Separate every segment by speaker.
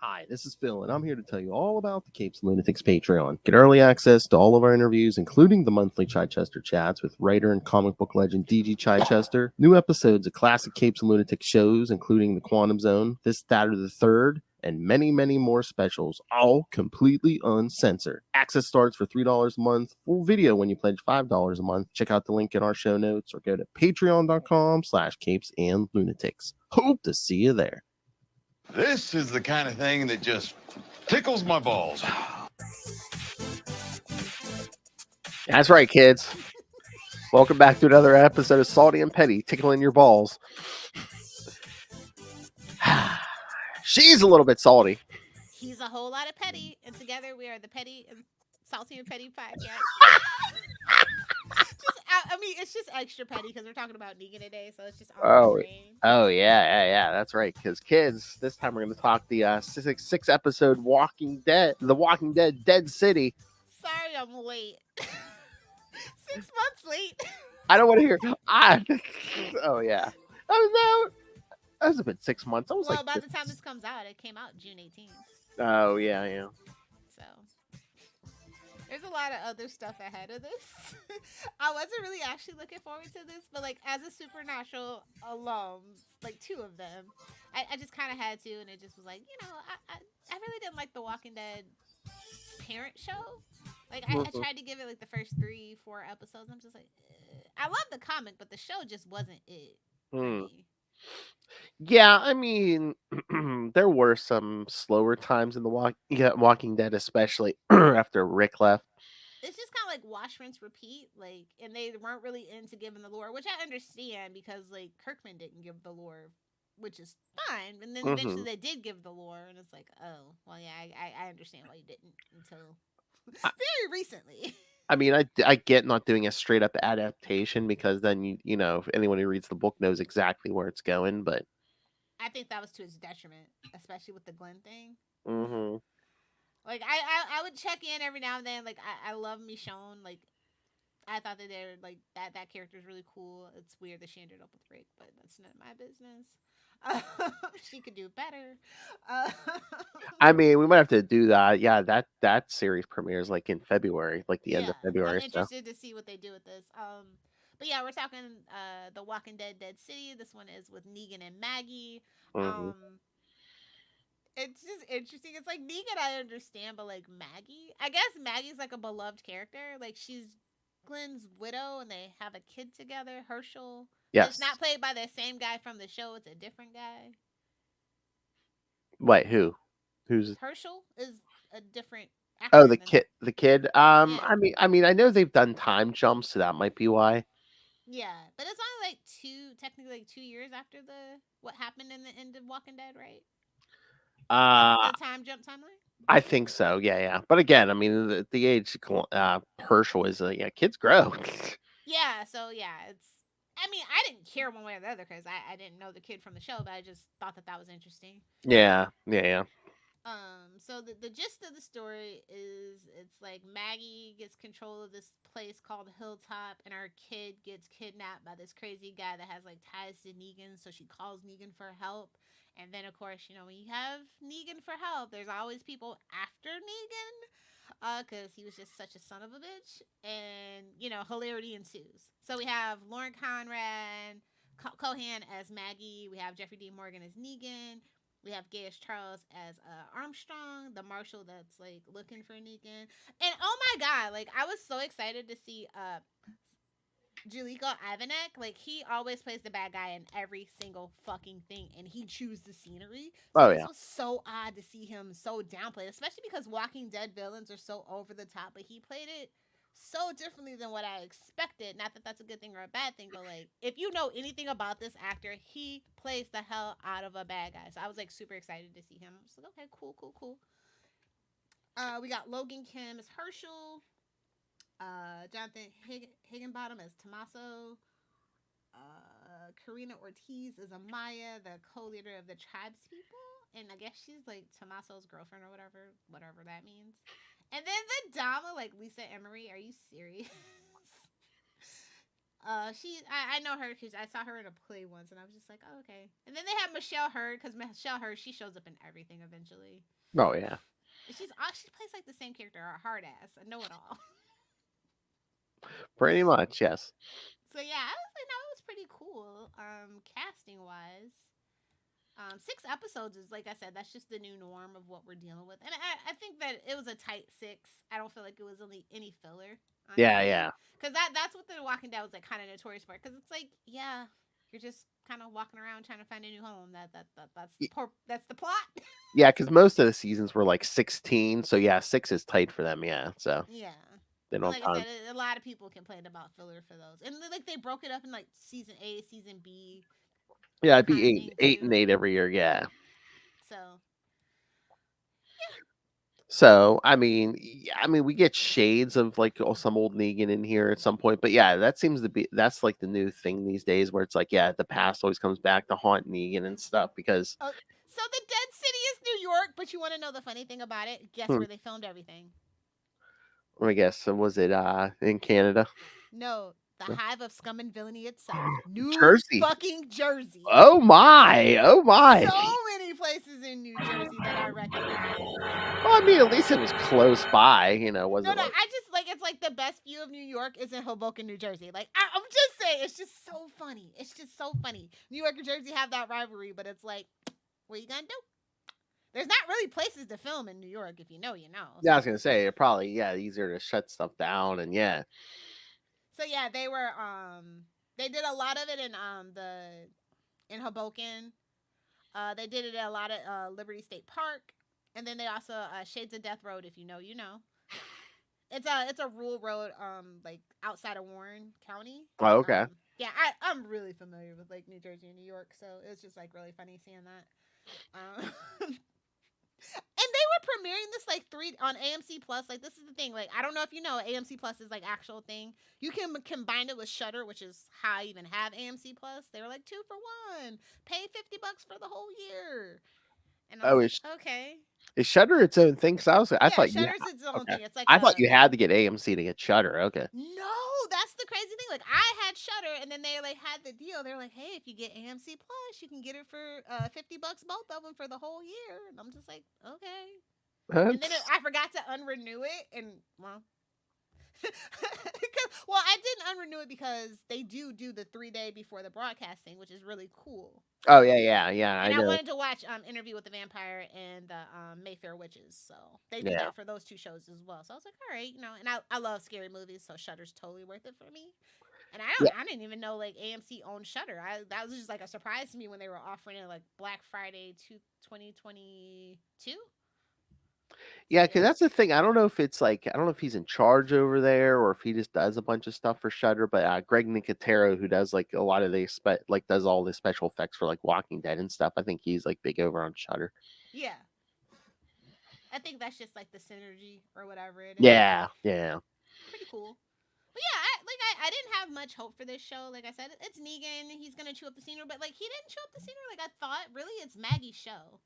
Speaker 1: Hi, this is Phil, and I'm here to tell you all about the Capes and Lunatics Patreon. Get early access to all of our interviews, including the monthly Chichester chats with writer and comic book legend DG Chichester, new episodes of classic Capes and Lunatics shows, including The Quantum Zone, This, That, or the Third, and many, many more specials, all completely uncensored. Access starts for $3 a month, full video when you pledge $5 a month. Check out the link in our show notes or go to patreon.com/capesandlunatics. Hope to see you there.
Speaker 2: This is the kind of thing that just tickles my balls.
Speaker 1: That's right, kids. Welcome back to another episode of Salty and Petty, tickling your balls. She's a little bit salty.
Speaker 3: He's a whole lot of petty, and together we are the Petty and Salty and Petty podcast. I mean, it's just extra petty because we're talking about Negan today, so it's just on my brain.
Speaker 1: Oh yeah, that's right. Because kids, this time we're going to talk the six episode The Walking Dead, Dead City.
Speaker 3: Sorry, I'm late. 6 months late.
Speaker 1: I don't want to hear. Oh yeah. Oh no. That was been 6 months. I was
Speaker 3: well, by the time this comes out, it came out June 18th.
Speaker 1: Oh yeah.
Speaker 3: So there's a lot of other stuff ahead of this. I wasn't really actually looking forward to this, but like as a Supernatural alum, like 2 of them, I just kind of had to, and it just was like, I really didn't like the Walking Dead parent show. Like I tried to give it like the first 3-4 episodes. I'm just like, I love the comic, but the show just wasn't it for me.
Speaker 1: Yeah, I mean, there were some slower times in the Walking Dead, especially after Rick left.
Speaker 3: It's just kind of like wash, rinse, repeat. Like, and they weren't really into giving the lore, which I understand because like Kirkman didn't give the lore, which is fine. And then eventually they did give the lore, and it's like, oh, well, yeah, I understand why you didn't until very recently.
Speaker 1: I mean, I get not doing a straight up adaptation because then you know if anyone who reads the book knows exactly where it's going, but
Speaker 3: I think that was to his detriment, especially with the Glenn thing.
Speaker 1: Mm-hmm.
Speaker 3: Like I would check in every now and then. Like I love Michonne. Like I thought that they're like that character is really cool. It's weird that she ended up with Rick, but that's not my business. She could do better.
Speaker 1: I mean, we might have to do that. Yeah, that series premieres like in February, like the end of February.
Speaker 3: I'm interested to see what they do with this. But yeah, we're talking The Walking Dead, Dead City. This one is with Negan and Maggie.
Speaker 1: Mm-hmm.
Speaker 3: It's just interesting. It's like Negan, I understand, but like Maggie, I guess Maggie's like a beloved character. Like she's Glenn's widow, and they have a kid together, Herschel.
Speaker 1: Yes.
Speaker 3: It's not played by the same guy from the show. It's a different guy.
Speaker 1: Wait, who? Who's
Speaker 3: Herschel? Is a different actor.
Speaker 1: Oh, the kid. The kid. Yeah. I mean, I know they've done time jumps, so that might be why.
Speaker 3: Yeah, but it's only like technically like 2 years after what happened in the end of Walking Dead, right? The time jump timeline.
Speaker 1: I think so. Yeah. But again, I mean, the age Herschel is kids grow.
Speaker 3: Yeah. So yeah, it's. I mean, I didn't care one way or the other because I didn't know the kid from the show, but I just thought that was interesting.
Speaker 1: Yeah.
Speaker 3: So the gist of the story is it's like Maggie gets control of this place called Hilltop, and our kid gets kidnapped by this crazy guy that has like ties to Negan, so she calls Negan for help. And then of course, when you have Negan for help, there's always people after Negan, because he was just such a son of a bitch, and hilarity ensues. So we have Lauren Conrad Cohan as Maggie, we have Jeffrey Dean Morgan as Negan. We have Gaius Charles as Armstrong, the marshal that's like looking for Negan. And oh my god, like I was so excited to see Julito Ivanek. Like he always plays the bad guy in every single fucking thing, and he chews the scenery. So this was so odd to see him so downplayed, especially because Walking Dead villains are so over the top, but he played it so differently than what I expected. Not that that's a good thing or a bad thing, but like if you know anything about this actor, he plays the hell out of a bad guy. So I was like super excited to see him. I was like, okay, cool. We got Logan Kim as Herschel, Jonathan Higginbottom as Tommaso, Karina Ortiz as Amaya, the co-leader of the tribes people, and I guess she's like Tommaso's girlfriend or whatever that means. And then the Dama, like Lisa Emery. Are you serious? I know her because I saw her in a play once, and I was just like, oh, okay. And then they have Michelle Hurd because Michelle Hurd, she shows up in everything eventually.
Speaker 1: Oh yeah.
Speaker 3: And she plays like the same character, a hard ass, a know it all.
Speaker 1: Pretty much, yes.
Speaker 3: So yeah, I was like, no, it was pretty cool. Casting wise. 6 episodes is like I said, that's just the new norm of what we're dealing with, and I think that it was a tight 6. I don't feel like it was any filler,
Speaker 1: Yeah,
Speaker 3: honestly,
Speaker 1: yeah.
Speaker 3: because that's what The Walking Dead was like kind of notorious for. Because it's like, yeah, you're just kind of walking around trying to find a new home. That's the plot.
Speaker 1: Yeah, because most of the seasons were like 16, so yeah, 6 is tight for them. Yeah, so
Speaker 3: Yeah.
Speaker 1: they
Speaker 3: And
Speaker 1: don't
Speaker 3: like
Speaker 1: have
Speaker 3: I
Speaker 1: time.
Speaker 3: said, a lot of people complained about filler for those, and like they broke it up in like season A, season B,
Speaker 1: Yeah, it'd be
Speaker 3: kind of
Speaker 1: eight,
Speaker 3: thing
Speaker 1: eight
Speaker 3: too.
Speaker 1: and 8 every year. Yeah.
Speaker 3: So
Speaker 1: So I mean, we get shades of like some old Negan in here at some point, but yeah, that seems to be that's like the new thing these days, where it's like, yeah, the past always comes back to haunt Negan and stuff because
Speaker 3: oh, so the dead city is New York, but you want to know the funny thing about it? Guess
Speaker 1: hmm,
Speaker 3: where they filmed everything?
Speaker 1: I guess was it in Canada,
Speaker 3: No, the hive of scum and villainy itself, New
Speaker 1: Jersey?
Speaker 3: fucking Jersey.
Speaker 1: Oh my, oh my.
Speaker 3: So many places in New Jersey that I recognize.
Speaker 1: Well, I mean, at least it was close by,
Speaker 3: No,
Speaker 1: wasn't
Speaker 3: no,
Speaker 1: like
Speaker 3: I just like it's like the best view of New York is in Hoboken, New Jersey. Like I'm just saying, it's just so funny. It's just so funny. New York and Jersey have that rivalry, but it's like, what you gonna do? There's not really places to film in New York. If you know, you know.
Speaker 1: yeah, I
Speaker 3: So,
Speaker 1: was gonna say it probably easier to shut stuff down and yeah.
Speaker 3: so yeah, they did a lot of it in Hoboken. They did it at a lot of Liberty State Park, and then they also Shades of Death Road. If you know, you know. It's a rural road, like outside of Warren County.
Speaker 1: Oh, okay.
Speaker 3: Yeah, I'm really familiar with like New Jersey and New York, so it's just like really funny seeing that. And they were premiering this like three on AMC Plus. Like this is the thing. Like I don't know if you know, AMC Plus is like actual thing. You can combine it with Shutter, which is how I even have AMC Plus. They were like 2 for 1. Pay $50 for the whole year. And I was
Speaker 1: Oh,
Speaker 3: like, okay.
Speaker 1: is Shutter its own thing? Cause I
Speaker 3: Yeah,
Speaker 1: thought you
Speaker 3: Shutter's its own
Speaker 1: okay.
Speaker 3: thing. It's like
Speaker 1: I thought
Speaker 3: a
Speaker 1: you had to get AMC to get Shutter. Okay.
Speaker 3: no, that's the crazy thing. Like I had Shutter, and then they like had the deal. They're like, hey, if you get AMC Plus, you can get it for $50 both of them for the whole year. And I'm just like, okay. And then
Speaker 1: That's
Speaker 3: I forgot to unrenew it, and well, well, I didn't unrenew it because they do the 3 day before the broadcasting, which is really cool.
Speaker 1: oh yeah, I
Speaker 3: And I
Speaker 1: know.
Speaker 3: wanted to watch Interview with the Vampire and the Mayfair Witches, so they did
Speaker 1: Yeah.
Speaker 3: that for those 2 shows as well. So I was like, all right, you know, and I love scary movies, so Shutter's totally worth it for me. And
Speaker 1: Yeah.
Speaker 3: I didn't even know like AMC owned Shutter. That was just like a surprise to me when they were offering it like Black Friday 2022.
Speaker 1: Yeah, because
Speaker 3: Yeah.
Speaker 1: that's the thing. I don't know if it's like I don't know if he's in charge over there or if he just does a bunch of stuff for Shutter. But Greg Nicotero, who does like a lot of the like does all the special effects for like Walking Dead and stuff, I think he's like big over on Shutter.
Speaker 3: Yeah. I think that's just like the synergy or whatever it is.
Speaker 1: Yeah, yeah.
Speaker 3: Pretty cool. But yeah, I didn't have much hope for this show. Like I said, it's Negan. He's gonna chew up the scenery, but like he didn't chew up the scenery like I thought. Really, it's Maggie's show.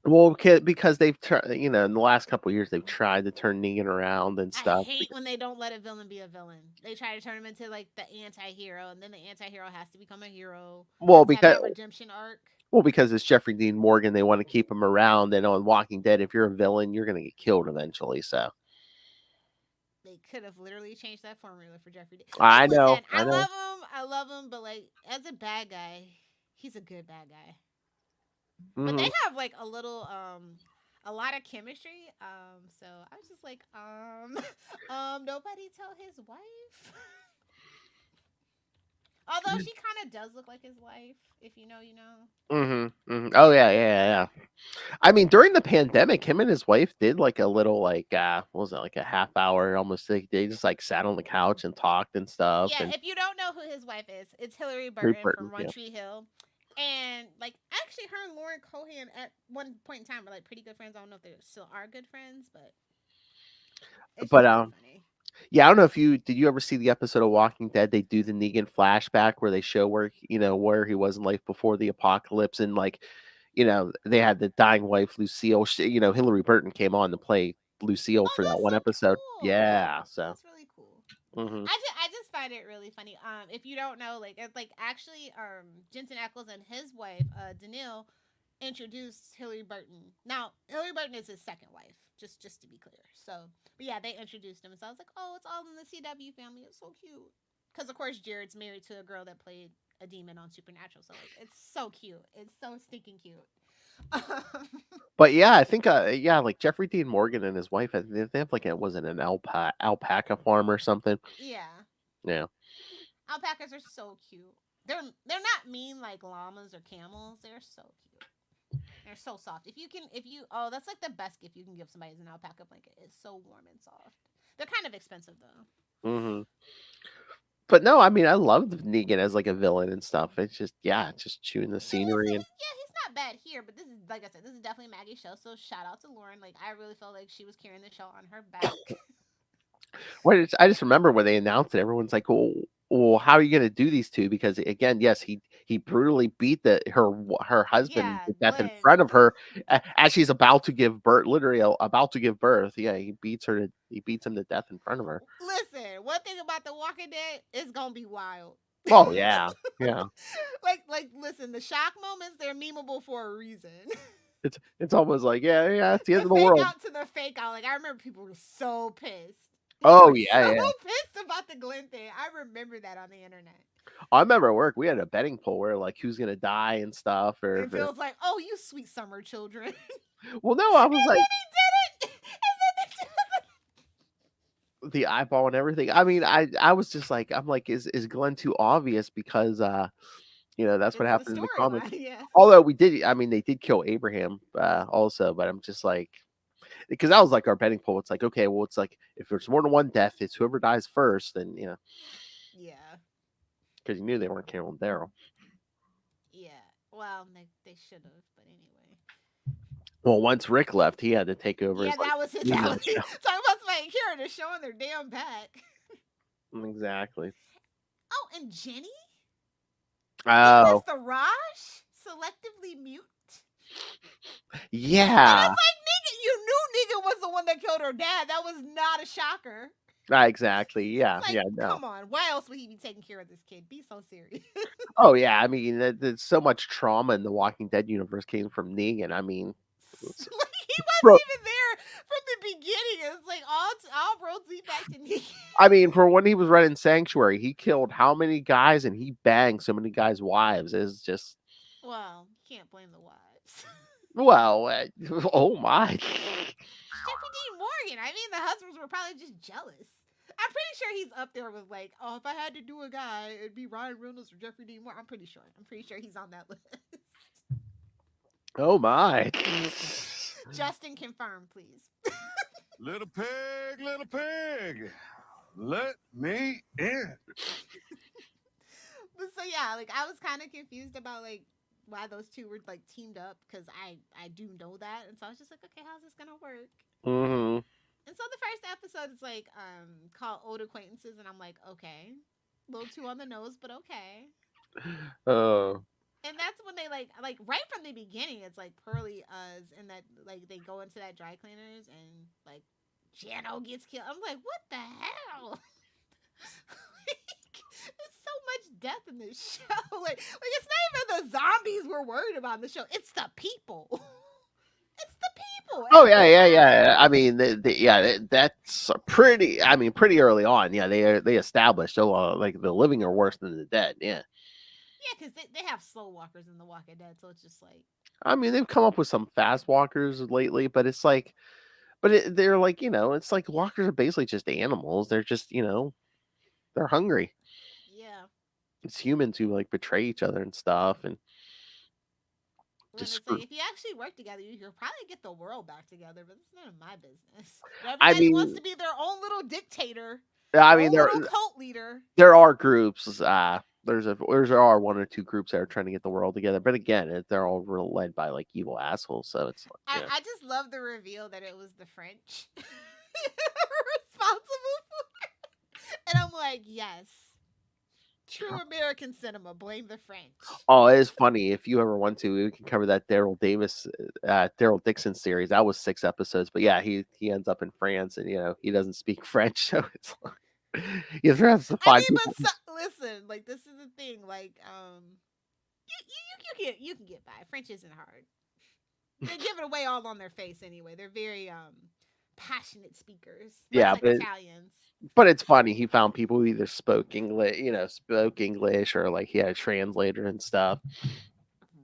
Speaker 1: Well, because they've turned, in the last couple of years, they've tried to turn Negan around and
Speaker 3: I
Speaker 1: stuff.
Speaker 3: hate when they don't let a villain be a villain. They try to turn him into like the anti-hero, and then the anti-hero has to become a hero.
Speaker 1: Well,
Speaker 3: Has to have
Speaker 1: because
Speaker 3: that redemption arc.
Speaker 1: because it's Jeffrey Dean Morgan, they want to keep him around. And on Walking Dead, if you're a villain, you're gonna get killed eventually. So
Speaker 3: They could have literally changed that formula for Jeffrey. Like,
Speaker 1: I know,
Speaker 3: listen,
Speaker 1: I know.
Speaker 3: I love him, but like as a bad guy, he's a good bad guy. But
Speaker 1: Hmm.
Speaker 3: they have like a lot of chemistry. So I was just like, nobody tell his wife. Although she kind of does look like his wife, if you know, you know.
Speaker 1: Oh yeah. I mean, during the pandemic, him and his wife did like a little like what was it, like a half hour almost, like they just like sat on the couch and talked and stuff
Speaker 3: Yeah,
Speaker 1: and
Speaker 3: if you don't know who his wife is, it's Hillary
Speaker 1: Rupert
Speaker 3: Burton
Speaker 1: Burton,
Speaker 3: from One
Speaker 1: yeah.
Speaker 3: Tree Hill. And like actually her and Lauren Cohan at one point in time were like pretty good friends. I don't know if they still are good friends, but it's
Speaker 1: But
Speaker 3: just really funny.
Speaker 1: yeah, I don't know if did you ever see the episode of Walking Dead? They do the Negan flashback where they show where where he was in life before the apocalypse, and like they had the dying wife Lucille. Hillary Burton came on to play Lucille
Speaker 3: Oh,
Speaker 1: for that
Speaker 3: that's
Speaker 1: one
Speaker 3: so
Speaker 1: episode.
Speaker 3: cool.
Speaker 1: Yeah, so
Speaker 3: That's really cool.
Speaker 1: Mm-hmm.
Speaker 3: I just find it really funny. If you don't know, like it's like actually, Jensen Ackles and his wife, Danielle, introduced Hillary Burton. Now Hillary Burton is his second wife, just to be clear. So, but yeah, they introduced him, and so I was like, oh, it's all in the CW family. It's so cute. Because of course Jared's married to a girl that played a demon on Supernatural, so like it's so cute. It's so stinking cute.
Speaker 1: But yeah, I think like Jeffrey Dean Morgan and his wife, they have like was it an alpaca farm or something?
Speaker 3: Yeah,
Speaker 1: Yeah.
Speaker 3: alpacas are so cute. They're not mean like llamas or camels. They're so cute. They're so soft. If you oh, that's like the best gift you can give somebody is an alpaca blanket. It's so warm and soft. They're kind of expensive though.
Speaker 1: Hmm. But no, I mean, I loved Negan as like a villain and stuff. It's just just chewing the scenery and.
Speaker 3: Yeah, he's not bad here, but this is like I said, this is definitely Maggie's show. So shout out to Lauren. Like I really felt like she was carrying the show on her back.
Speaker 1: I just remember when they announced it, everyone's like, well, how are you going to do these two? Because again, yes, he brutally beat her husband
Speaker 3: Yeah,
Speaker 1: to death in
Speaker 3: Glenn.
Speaker 1: front of her as she's about to give birth, literally about to give birth. Yeah, he beats him to death in front of her.
Speaker 3: Listen, one thing about The Walking Dead, it's gonna be wild.
Speaker 1: Oh yeah, yeah.
Speaker 3: Listen, the shock moments, they're memeable for a reason.
Speaker 1: It's almost like yeah, it's the end
Speaker 3: The
Speaker 1: of the
Speaker 3: fake
Speaker 1: world.
Speaker 3: out to the fake out. Like I remember people were so pissed. They
Speaker 1: Oh
Speaker 3: were
Speaker 1: yeah,
Speaker 3: so
Speaker 1: yeah.
Speaker 3: pissed about the Glenn thing. I remember that on the internet.
Speaker 1: I remember at work we had a betting poll where like who's gonna die and stuff, or
Speaker 3: And Phil's like, "Oh, you sweet summer children."
Speaker 1: well, no, I was
Speaker 3: And
Speaker 1: like
Speaker 3: then he did it. And then they did
Speaker 1: the eyeball and everything. I mean, I was just like, I'm like, is Glenn too obvious because that's
Speaker 3: it.
Speaker 1: what
Speaker 3: It's the
Speaker 1: happened in the comics.
Speaker 3: storyline, yeah.
Speaker 1: Although they did kill Abraham also, but I'm just like because that was like our betting poll. It's like okay, well, it's like if there's more than one death, it's whoever dies first, then
Speaker 3: Yeah.
Speaker 1: because you knew they weren't killing Daryl.
Speaker 3: Yeah. Well, they should have, but anyway.
Speaker 1: Well, once Rick left, he had to take over
Speaker 3: Yeah,
Speaker 1: as like
Speaker 3: that was it.
Speaker 1: lead
Speaker 3: That
Speaker 1: of
Speaker 3: was
Speaker 1: the
Speaker 3: it. Talking about somebody carrying a show on their damn back.
Speaker 1: show. Exactly.
Speaker 3: Oh, and Jenny? Being
Speaker 1: Oh
Speaker 3: as the Raj? Selectively mute? And
Speaker 1: yeah,
Speaker 3: it's like, nigga, you knew nigga was the one that killed her dad. That was not a shocker.
Speaker 1: exactly. Yeah,
Speaker 3: It's like,
Speaker 1: yeah, no.
Speaker 3: come on. Why else would he be taking care of this kid? Be so serious.
Speaker 1: Oh yeah, I mean, there's so much trauma in the Walking Dead universe came from Negan. I mean, it's-
Speaker 3: Like he
Speaker 1: bro,
Speaker 3: wasn't even there from the beginning. It's like all roads lead back to Negan.
Speaker 1: I mean, for when he was running Sanctuary, he killed how many guys and he banged so many guys' wives. Is just
Speaker 3: Well, you can't blame the wives.
Speaker 1: well, oh my.
Speaker 3: Jeffrey Dean Morgan. I mean, the husbands were probably just jealous. I'm pretty sure he's up there with like, oh, if I had to do a guy, it'd be Ryan Reynolds or Jeffrey Dean Morgan. I'm pretty sure. I'm pretty sure he's on that list.
Speaker 1: Oh my.
Speaker 3: Justin, confirm, please.
Speaker 2: Little pig, let me in.
Speaker 3: But so yeah, like I was kind of confused about like why those two were like teamed up because I do know that, and so I was just like, okay, how's this gonna work?
Speaker 1: Hmm.
Speaker 3: And so the first episode is like called Old Acquaintances, and I'm like, okay, a little too on the nose, but okay.
Speaker 1: Oh.
Speaker 3: And that's when they like right from the beginning, it's like Pearly and that like they go into that dry cleaners and like Jano gets killed. I'm like, what the hell? There's so much death in this show. Like it's not even the zombies we're worried about in the show. It's the people. It's the people.
Speaker 1: Oh yeah, yeah, yeah. I mean, that's pretty. I mean, pretty early on. Yeah, they established. Oh, like the living are worse than the dead. Yeah.
Speaker 3: Yeah, because they have slow walkers in The Walking Dead, so it's just like
Speaker 1: I mean, they've come up with some fast walkers lately, but it's like, they're like, it's like walkers are basically just animals. They're just, they're hungry.
Speaker 3: yeah.
Speaker 1: It's humans who like betray each other and stuff, and
Speaker 3: When
Speaker 1: just
Speaker 3: it's
Speaker 1: screw.
Speaker 3: like if you actually work together, you could probably get the world back together, but it's none of my business.
Speaker 1: I
Speaker 3: Everybody wants
Speaker 1: mean,
Speaker 3: to be their own little dictator,
Speaker 1: I
Speaker 3: their
Speaker 1: mean,
Speaker 3: own little cult leader.
Speaker 1: there are groups. There are one or two groups that are trying to get the world together, but again, they're all led by like evil assholes. So it's like,
Speaker 3: I just love the reveal that it was the French responsible for it. And I'm like, yes. True American cinema, blame the French.
Speaker 1: oh, it is funny. If you ever want to, we can cover that Daryl Dixon series. That was 6 episodes, but yeah, he ends up in France, and he doesn't speak French, so it's like, You have to
Speaker 3: I
Speaker 1: find
Speaker 3: mean,
Speaker 1: people.
Speaker 3: listen, like this is the thing, like you can get by. French isn't hard. They give it away all on their face anyway. They're very passionate speakers, much
Speaker 1: Yeah,
Speaker 3: like Italians.
Speaker 1: but it's funny. He found people who either spoke English or like he had a translator and stuff.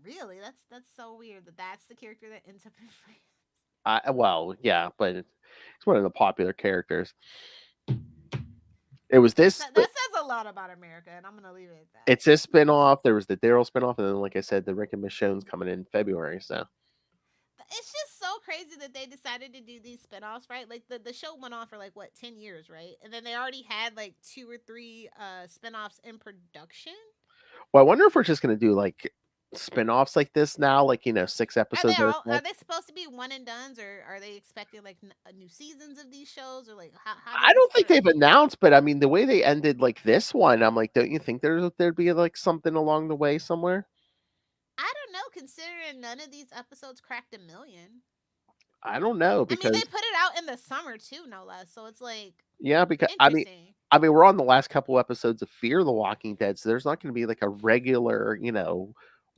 Speaker 3: Really, that's so weird that that's the character that ends up in France.
Speaker 1: Well, yeah, but it's one of the popular characters. It was this.
Speaker 3: That says a lot about America, and I'm gonna leave it at that.
Speaker 1: It's this spinoff. There was the Daryl spinoff, and then, like I said, the Rick and Michonne's coming in February. So
Speaker 3: It's just so crazy that they decided to do these spinoffs, right? Like the show went on for like what 10 years, right? And then they already had like 2 or 3 spinoffs in production.
Speaker 1: well, I wonder if we're just gonna do like spin-offs like this now, like 6 episodes.
Speaker 3: Are they supposed to be one and dones, or are they expecting like new seasons of these shows, or like how does
Speaker 1: I
Speaker 3: this
Speaker 1: don't think
Speaker 3: work?
Speaker 1: they've announced, but I mean, the way they ended like this one, I'm like, don't you think there'd be like something along the way somewhere?
Speaker 3: I don't know, considering none of these episodes cracked 1 million.
Speaker 1: I don't know
Speaker 3: I mean, they
Speaker 1: because
Speaker 3: put it out in the summer too, no less. So it's like
Speaker 1: yeah, because
Speaker 3: interesting.
Speaker 1: I mean, we're on the last couple episodes of Fear the Walking Dead, so there's not going to be like a regular,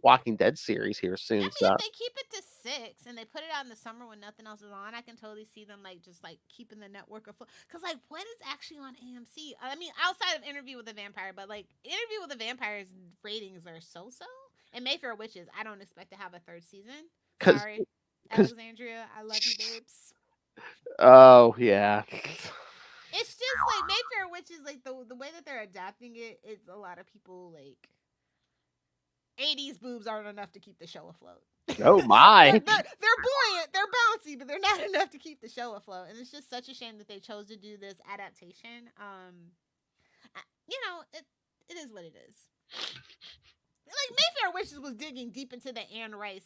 Speaker 1: Walking Dead series here
Speaker 3: I
Speaker 1: soon.
Speaker 3: mean,
Speaker 1: So
Speaker 3: if they keep it to 6 and they put it out in the summer when nothing else is on, I can totally see them like just like keeping the network afloat. Cause like, what is actually on AMC? I mean, outside of Interview with the Vampire, but like Interview with the Vampire's ratings are so. And Mayfair Witches, I don't expect to have a 3rd season.
Speaker 1: because
Speaker 3: Sorry,
Speaker 1: because
Speaker 3: Alexandria, I love you, babes.
Speaker 1: oh yeah,
Speaker 3: It's just like Mayfair Witches, like the way that they're adapting it, it's a lot of people like 80s boobs aren't enough to keep the show afloat.
Speaker 1: oh my,
Speaker 3: they're buoyant, they're bouncy, but they're not enough to keep the show afloat. And it's just such a shame that they chose to do this adaptation. It is what it is. Like Mayfair Wishes was digging deep into the Anne Rice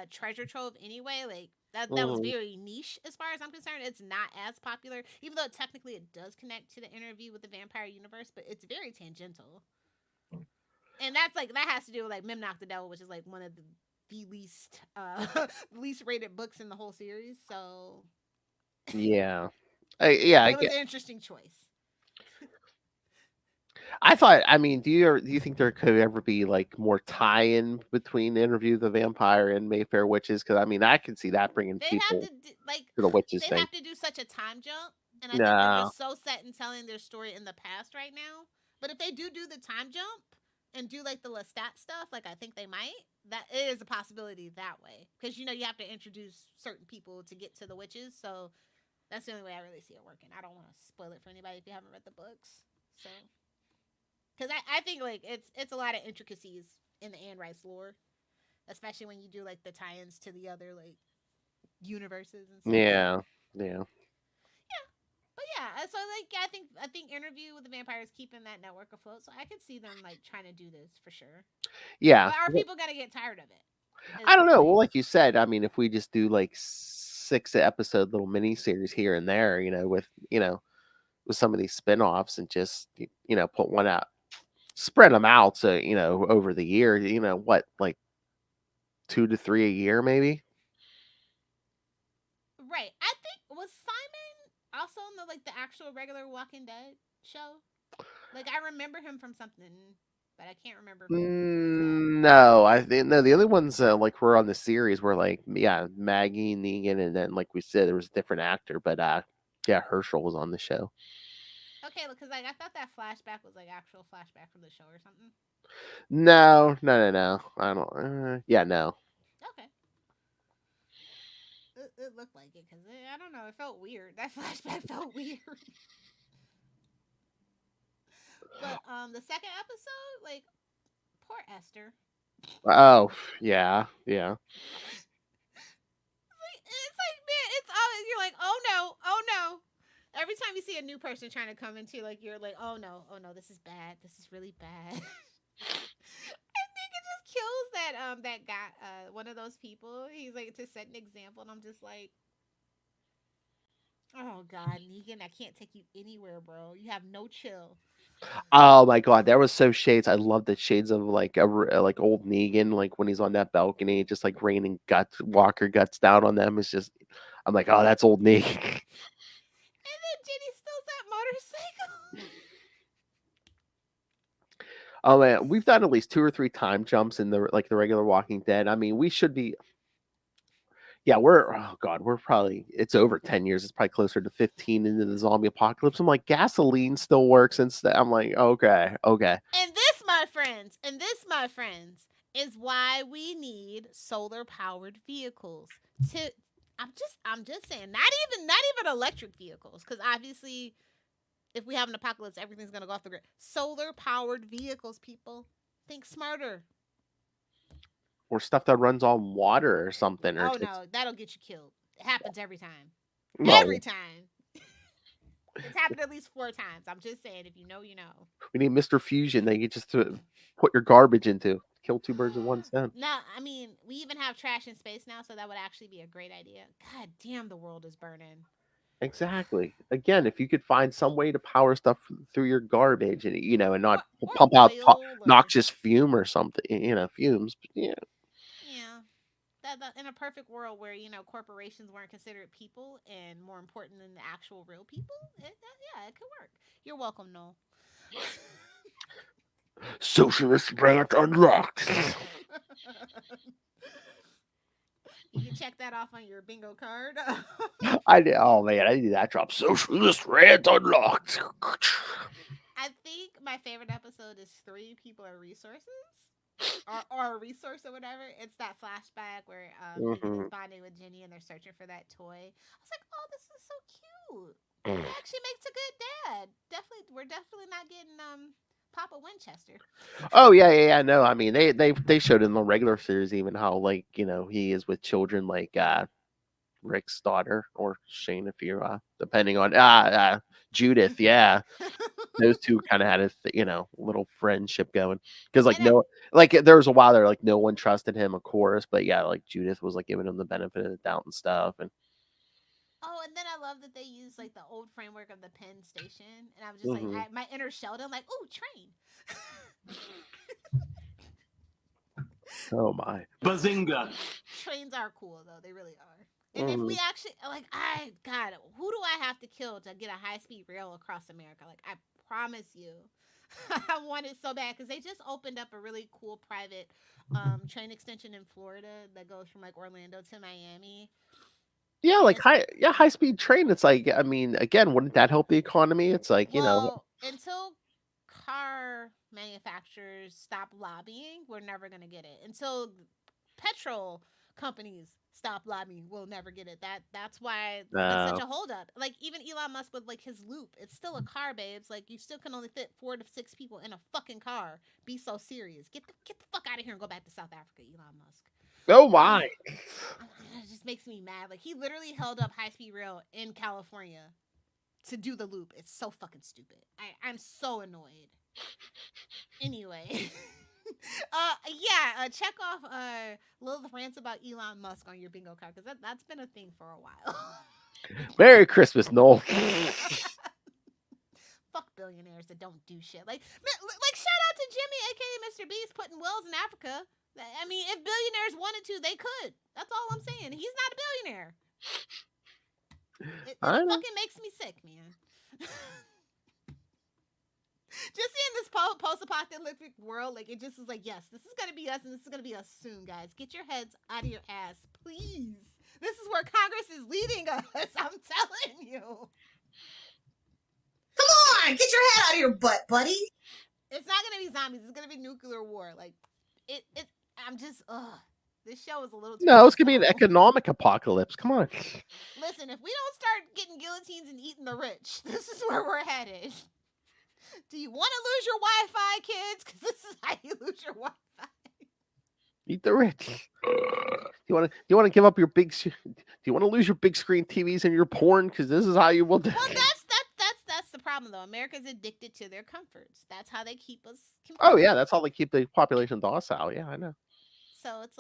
Speaker 3: treasure trove anyway. Like that was very niche as far as I'm concerned. It's not as popular, even though technically it does connect to the Interview with the Vampire universe, but it's very tangential. And that's like that has to do with like Memnoch the Devil, which is like one of the least least rated books in the whole series. So
Speaker 1: yeah, I
Speaker 3: it was
Speaker 1: get.
Speaker 3: an interesting choice.
Speaker 1: I thought. I mean, do you think there could ever be like more tie-in between Interview with the Vampire and Mayfair Witches? Because I mean, I can see that bringing
Speaker 3: They'd have
Speaker 1: people
Speaker 3: to like
Speaker 1: to the witches
Speaker 3: they'd
Speaker 1: thing.
Speaker 3: have to do such a time jump, and I think they're
Speaker 1: No,
Speaker 3: just so set in telling their story in the past right now. But if they do the time jump and do like the Lestat stuff, like I think they might, that is a possibility that way. Because you have to introduce certain people to get to the witches, so that's the only way I really see it working. I don't want to spoil it for anybody if you haven't read the books. So, because I think like it's a lot of intricacies in the Anne Rice lore, especially when you do like the tie-ins to the other like universes and stuff. So
Speaker 1: yeah, yeah,
Speaker 3: yeah, but yeah, so like I think Interview with the Vampire is keeping that network afloat, so I could see them like trying to do this for sure.
Speaker 1: yeah.
Speaker 3: But are people gonna get tired of it? Is
Speaker 1: I
Speaker 3: the
Speaker 1: don't know. Well,
Speaker 3: point?
Speaker 1: like you said, I mean, if we just do like 6 episode little mini series here and there, with some of these spin-offs and just put one out, spread them out, so over the year, what, like 2 to 3 a year maybe.
Speaker 3: Right. I think was Simon also in the actual regular Walking Dead show. Like I remember him from something, but I can't remember what was that.
Speaker 1: No, I think no. The other ones like were on the series were like Maggie, Negan, and then like we said there was a different actor, but yeah, Herschel was on the show.
Speaker 3: Okay, because like I thought that flashback was like actual flashback from the show or something.
Speaker 1: No, no, no, no. I don't. Yeah, no.
Speaker 3: Okay. It looked like it because I don't know. It felt weird. That flashback felt weird. But the second episode, like poor Esther.
Speaker 1: Oh, yeah, yeah.
Speaker 3: It's like man, it's always you're like oh no, oh no. Every time you see a new person trying to come into like you're like oh no, this is bad. This is really bad. I think it just kills that guy, one of those people. He's like to set an example, and I'm just like, oh god, Negan, I can't take you anywhere, bro. You have no chill.
Speaker 1: Oh my god, that was so shades. I love the shades of like like old Negan, like when he's on that balcony, just like raining guts, Walker guts down on them. It's just, I'm like, oh, that's old Negan.
Speaker 3: And then Jenny steals that motorcycle.
Speaker 1: Oh man, we've done at least 2 or 3 time jumps in the regular Walking Dead. I mean, we should be. Yeah, oh god, we're probably it's over 10 years. It's probably closer to 15 into the zombie apocalypse. I'm like, gasoline still works instead. I'm like, okay, okay.
Speaker 3: And this, my friends, is why we need solar powered vehicles. To I'm just saying, not even electric vehicles, because obviously, if we have an apocalypse, everything's gonna go off the grid. Solar powered vehicles, people, think smarter.
Speaker 1: Or stuff that runs on water or something, or
Speaker 3: Oh no, that'll get you killed. It happens every time.
Speaker 1: no.
Speaker 3: Every time. It's happened at least 4 times. I'm just saying, if you know, you know.
Speaker 1: We need Mr. Fusion that you just put your garbage into. Kill 2 birds with 1 stone.
Speaker 3: No, I mean, we even have trash in space now, so that would actually be a great idea. God damn, the world is burning.
Speaker 1: Exactly. Again, if you could find some way to power stuff through your garbage and and not
Speaker 3: Or
Speaker 1: pump out
Speaker 3: oil, or
Speaker 1: noxious fume or something, fumes. But
Speaker 3: yeah. That in a perfect world where corporations weren't considered people and more important than the actual real people, it could work. You're welcome, Noel.
Speaker 1: Socialist rant unlocked.
Speaker 3: You can check that off on your bingo card.
Speaker 1: Oh man, I need that drop. Socialist rant unlocked.
Speaker 3: I think my favorite episode is 3 People Are Resources. Or a resource or whatever. It's that flashback where Ethan is bonding with Jenny and they're searching for that toy. I was like, oh, this is so cute. He actually makes a good dad. We're definitely not getting Papa Winchester.
Speaker 1: Oh yeah. No, I mean they showed in the regular series even how he is with children like Rick's daughter or Shane, if you're depending on Judith. Yeah, those two kind of had a little friendship going because there was a while there no one trusted him, of course, but yeah, Judith was giving him the benefit of the doubt and stuff. And
Speaker 3: oh, and then I love that they use the old framework of the Penn Station, and I was just my inner Sheldon, ooh, train.
Speaker 1: oh my,
Speaker 4: Bazinga!
Speaker 3: Trains are cool though; they really are. And if we actually God, who do I have to kill to get a high speed rail across America? I promise you, I want it so bad because they just opened up a really cool private train extension in Florida that goes from Orlando to Miami.
Speaker 1: Yeah, high speed train. It's I mean, again, wouldn't that help the economy? It's
Speaker 3: well, until car manufacturers stop lobbying, we're never gonna get it. Until petrol companies stop lobbying, we'll never get it. That's why it's been such a holdup. Even Elon Musk with his loop, it's still a car, babes. You still can only fit 4 to 6 people in a fucking car. Be so serious. Get the fuck out of here and go back to South Africa, Elon Musk.
Speaker 1: oh my,
Speaker 3: It just makes me mad. He literally held up high speed rail in California to do the loop. It's so fucking stupid. I'm so annoyed. Anyway. Check off Lilith rants about Elon Musk on your bingo card because that's been a thing for a while.
Speaker 1: Merry Christmas, Noel.
Speaker 3: Fuck billionaires that don't do shit. Shout out to Jimmy, aka Mr. Beast, putting wells in Africa. I mean, if billionaires wanted to, they could. That's all I'm saying. He's not a billionaire. It fucking makes me sick, man. Just seeing this post-apocalyptic world, it just is yes, this is gonna be us, and this is gonna be us soon, guys. Get your heads out of your ass, please. This is where Congress is leading us. I'm telling you.
Speaker 5: Come on, get your head out of your butt, buddy.
Speaker 3: It's not gonna be zombies. It's gonna be nuclear war. I'm just, this show is a little too
Speaker 1: No, it's gonna be an economic apocalypse. Come on.
Speaker 3: Listen, if we don't start getting guillotines and eating the rich, this is where we're headed. Do you want to lose your Wi-Fi, kids? Because this is how you lose your Wi-Fi.
Speaker 1: Eat the rich. Do you want to give up your big? Do you want to lose your big screen TVs and your porn? Because this is how you will.
Speaker 3: Well, that's the problem though. America's addicted to their comforts. That's how they keep us.
Speaker 1: Oh yeah, that's how they keep the population docile. Yeah, I know.
Speaker 3: So it's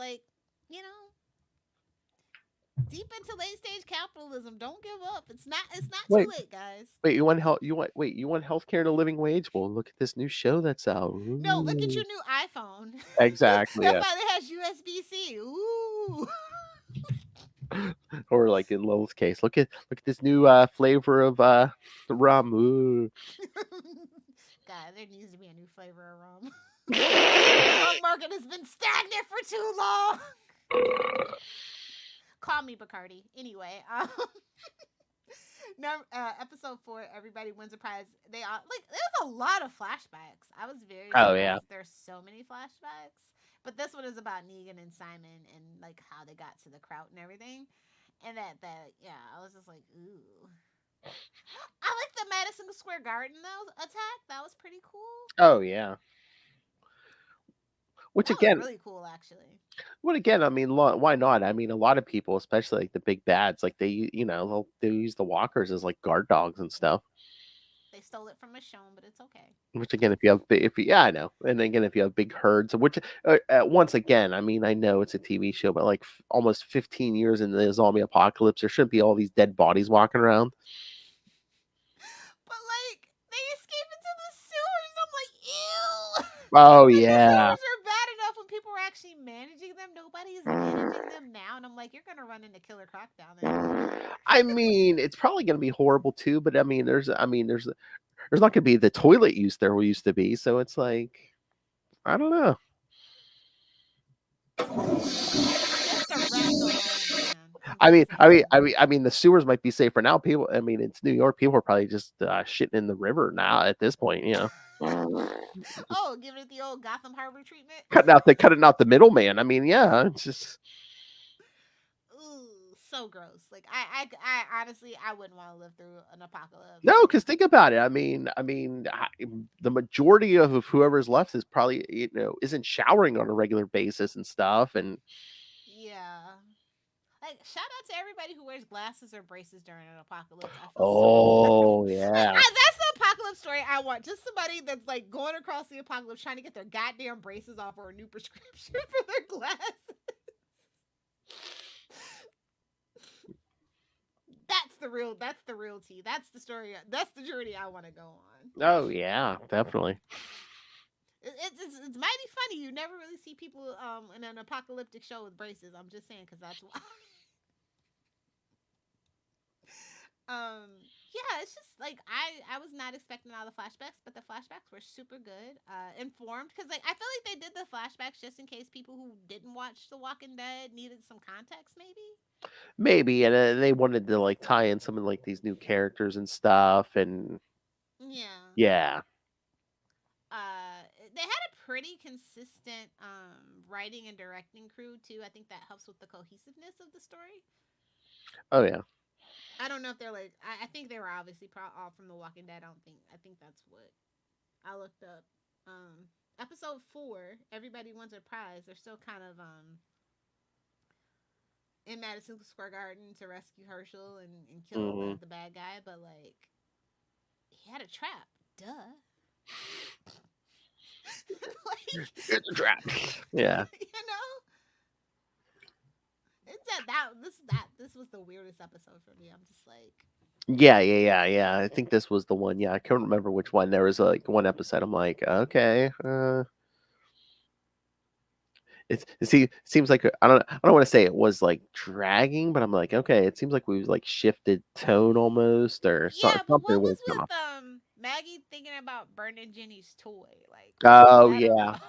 Speaker 3: deep into late stage capitalism. Don't give up. It's not too late, guys.
Speaker 1: Wait, you want healthcare and a living wage? Well, look at this new show that's out. Ooh.
Speaker 3: No, look at your new iPhone.
Speaker 1: Exactly.
Speaker 3: That finally has USB-C. Ooh.
Speaker 1: Or in Lowell's case, look at this new flavor of rum. Ooh.
Speaker 3: God, there needs to be a new flavor of rum. The drug market has been stagnant for too long. Call me Bacardi. Anyway, no, episode 4, everybody wins a prize. They all like. There's a lot of flashbacks. I was very
Speaker 1: Oh
Speaker 3: surprised.
Speaker 1: yeah.
Speaker 3: There's so many flashbacks. But this one is about Negan and Simon and like how they got to the Kraut and everything. And that yeah, I was just like, ooh. I like the Madison Square Garden though attack. That was pretty cool.
Speaker 1: Oh yeah. Which
Speaker 3: That was
Speaker 1: again,
Speaker 3: really cool actually.
Speaker 1: I mean, why not? I mean, a lot of people, especially like the big bads, like they use the walkers as like guard dogs and stuff.
Speaker 3: They stole it from Michonne, but it's okay.
Speaker 1: Which again, yeah, I know. And again, if you have big herds, which once again, I mean, I know it's a TV show, but like almost 15 years into the zombie apocalypse, there shouldn't be all these dead bodies walking around.
Speaker 3: But like they escape into the sewers. I'm like, ew.
Speaker 1: Oh
Speaker 3: Like the
Speaker 1: yeah.
Speaker 3: sewers are bad enough when people were actually managing them. Nobody is managing them now, and I'm like, you're gonna run into Killer Croc down there.
Speaker 1: I mean, it's probably going to be horrible too, but there's not going to be the toilet use there used to be, so it's like I don't know.
Speaker 3: Just the rats alone, man. I'm
Speaker 1: I mean,
Speaker 3: just saying.
Speaker 1: the sewers might be safer now. People, I mean, it's New York. People are probably just shitting in the river now at this point.
Speaker 3: Oh, giving it the old Gotham Harbor treatment.
Speaker 1: Cutting out the middleman. I mean, yeah, it's just
Speaker 3: Ooh, so gross. Like I honestly, I wouldn't want to live through an apocalypse.
Speaker 1: no. Because think about it. The majority of whoever's left is probably isn't showering on a regular basis and stuff. And
Speaker 3: Yeah. Like shout out to everybody who wears glasses or braces during an apocalypse. I feel so
Speaker 1: oh
Speaker 3: like,
Speaker 1: yeah,
Speaker 3: that's the apocalypse story I want. Just somebody that's like going across the apocalypse trying to get their goddamn braces off or a new prescription for their glasses. That's the real tea. That's the story. That's the journey I want to go on.
Speaker 1: oh yeah, definitely.
Speaker 3: It's mighty funny. You never really see people in an apocalyptic show with braces. I'm just saying because that's why. Yeah, it's just like I was not expecting all the flashbacks, but the flashbacks were super good, informed because like I feel like they did the flashbacks just in case people who didn't watch The Walking Dead needed some context,
Speaker 1: Maybe, and they wanted to like tie in some of like these new characters and stuff, and
Speaker 3: yeah.
Speaker 1: yeah,
Speaker 3: They had a pretty consistent writing and directing crew too. I think that helps with the cohesiveness of the story.
Speaker 1: oh yeah.
Speaker 3: I don't know if they're like I think they were obviously all from The Walking Dead. I think that's what I looked up. Episode 4, everybody wants a prize. They're still kind of in Madison Square Garden to rescue Herschel and kill
Speaker 1: Hmm.
Speaker 3: the bad guy, but like he had a trap. Duh. Like
Speaker 1: It's a trap. Yeah.
Speaker 3: you know, it's this was the weirdest episode for me. I'm just like,
Speaker 1: Yeah. I think this was the one. Yeah, I can't remember which one. There was like one episode. I'm like, okay, seems like I don't want to say it was like dragging, but I'm like, okay, it seems like we've like shifted tone almost, or
Speaker 3: yeah, but
Speaker 1: something
Speaker 3: what was
Speaker 1: was going on.
Speaker 3: with Maggie thinking about burning Jenny's toy? Like, what was
Speaker 1: Oh
Speaker 3: that
Speaker 1: yeah,
Speaker 3: about?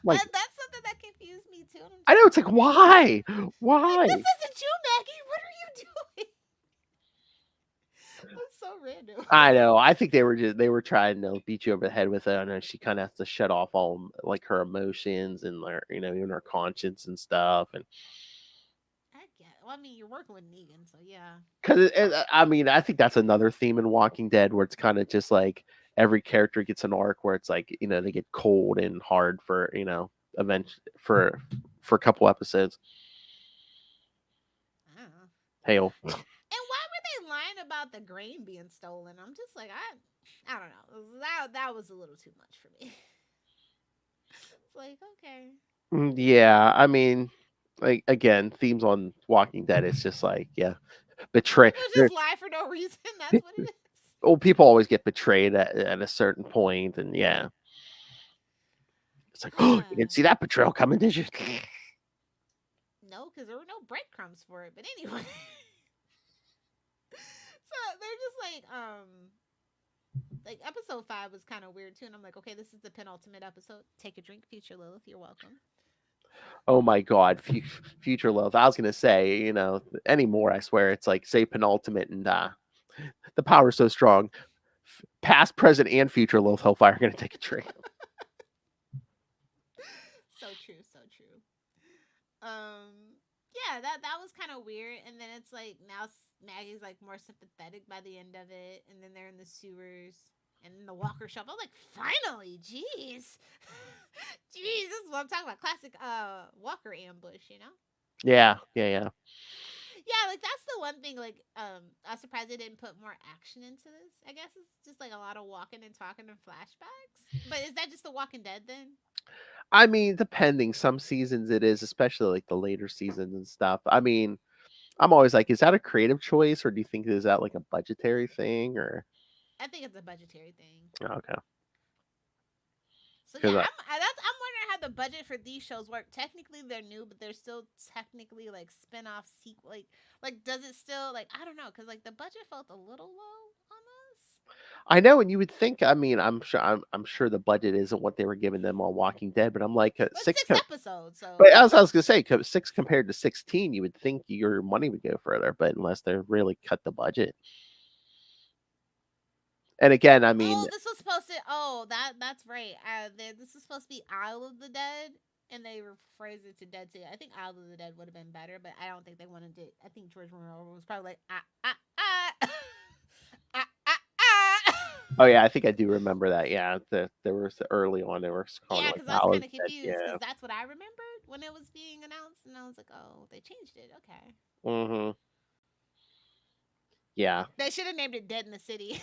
Speaker 1: like
Speaker 3: That's something that confused me too. And I'm
Speaker 1: I
Speaker 3: just
Speaker 1: know it's like
Speaker 3: like,
Speaker 1: why?
Speaker 3: this isn't you, Maggie. What are you doing? That's so random.
Speaker 1: I know. I think they were trying to beat you over the head with it. I know she kind of has to shut off all like her emotions and even her conscience and stuff. And
Speaker 3: I get. Well, I mean, you're working with Negan, so yeah.
Speaker 1: because I mean, I think that's another theme in Walking Dead where it's kind of just like every character gets an arc where it's like they get cold and hard for event for a couple episodes.
Speaker 3: I don't know.
Speaker 1: Hail.
Speaker 3: And why were they lying about the grain being stolen? I'm just like, I don't know. That was a little too much for me. It's like, okay.
Speaker 1: Yeah, I mean, like again, themes on Walking Dead. It's just like betray.
Speaker 3: People just lie for no reason. That's what it is.
Speaker 1: Well, people always get betrayed at a certain point, and yeah, it's like, oh, you didn't see that betrayal coming, did you?
Speaker 3: No, because there were no breadcrumbs for it. But anyway. So they're just like, like episode 5 was kind of weird too, and I'm like, okay, this is the penultimate episode. Take a drink, future Lilith. You're welcome.
Speaker 1: Oh my God, future love. I was gonna say, anymore. I swear, it's like say penultimate, and the power's so strong. Past, present, and future love Hellfire are gonna take a drink.
Speaker 3: So true, so true. Yeah, that was kind of weird, and then it's like now Maggie's like more sympathetic by the end of it, and then they're in the sewers and in the Walker shop. I was like, finally, jeez, jeez, this is what I'm talking about. Classic Walker ambush, you know?
Speaker 1: Yeah.
Speaker 3: Yeah, like that's the one thing. Like, I was surprised they didn't put more action into this. I guess it's just like a lot of walking and talking and flashbacks. But is that just The Walking Dead then?
Speaker 1: I mean, depending. Some seasons it is, especially like the later seasons and stuff. I mean, I'm always like, is that a creative choice, or do you think is that like a budgetary thing, or
Speaker 3: I think it's a budgetary thing.
Speaker 1: okay?
Speaker 3: So yeah,
Speaker 1: Because
Speaker 3: I'm wondering how the budget for these shows work. Technically, they're new, but they're still technically like spin-off sequel. Like does it still like I don't know? Because like the budget felt a little low on this.
Speaker 1: I know, and you would think. I mean, I'm sure the budget isn't what they were giving them on Walking Dead, but I'm like
Speaker 3: But
Speaker 1: six.
Speaker 3: 6 episodes, so
Speaker 1: But as I was gonna say, 6 compared to 16, you would think your money would go further, but unless they really cut the budget. And again, I mean,
Speaker 3: oh, this was supposed to. Oh, that's right. This was supposed to be Isle of the Dead, and they rephrased it to Dead City. I think Isle of the Dead would have been better, but I don't think they wanted it. I think George Romero was probably like
Speaker 1: oh yeah, I think I do remember that. Yeah, there was early on they were calling
Speaker 3: Yeah,
Speaker 1: it
Speaker 3: because
Speaker 1: like
Speaker 3: I was
Speaker 1: Isle
Speaker 3: kind
Speaker 1: of
Speaker 3: of
Speaker 1: the Dead.
Speaker 3: confused
Speaker 1: Yeah.
Speaker 3: because that's what I remembered when it was being announced, and I was like, oh, they changed it. Okay,
Speaker 1: Mm-hmm. Yeah.
Speaker 3: they should have named it Dead in the City.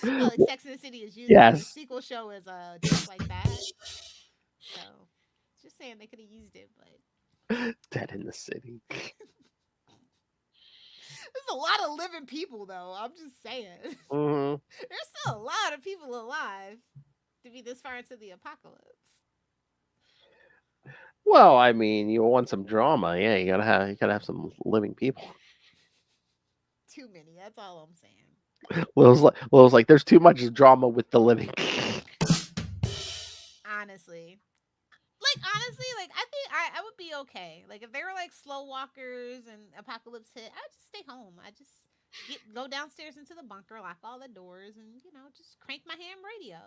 Speaker 3: Well, like Sex in the City is usually the
Speaker 1: Yes.
Speaker 3: sequel show is just like that. So, just saying they could have used it, but
Speaker 1: Dead in the City.
Speaker 3: there's a lot of living people though. I'm just saying.
Speaker 1: Mm-hmm.
Speaker 3: There's still a lot of people alive to be this far into the apocalypse.
Speaker 1: Well, I mean, you want some drama, yeah. You gotta have some living people.
Speaker 3: Too many. That's all I'm saying.
Speaker 1: Will's like, there's too much drama with the living.
Speaker 3: Honestly. Like I think I would be okay. Like if they were like slow walkers and apocalypse hit, I'd just stay home. I just go downstairs into the bunker, lock all the doors, and just crank my ham radio.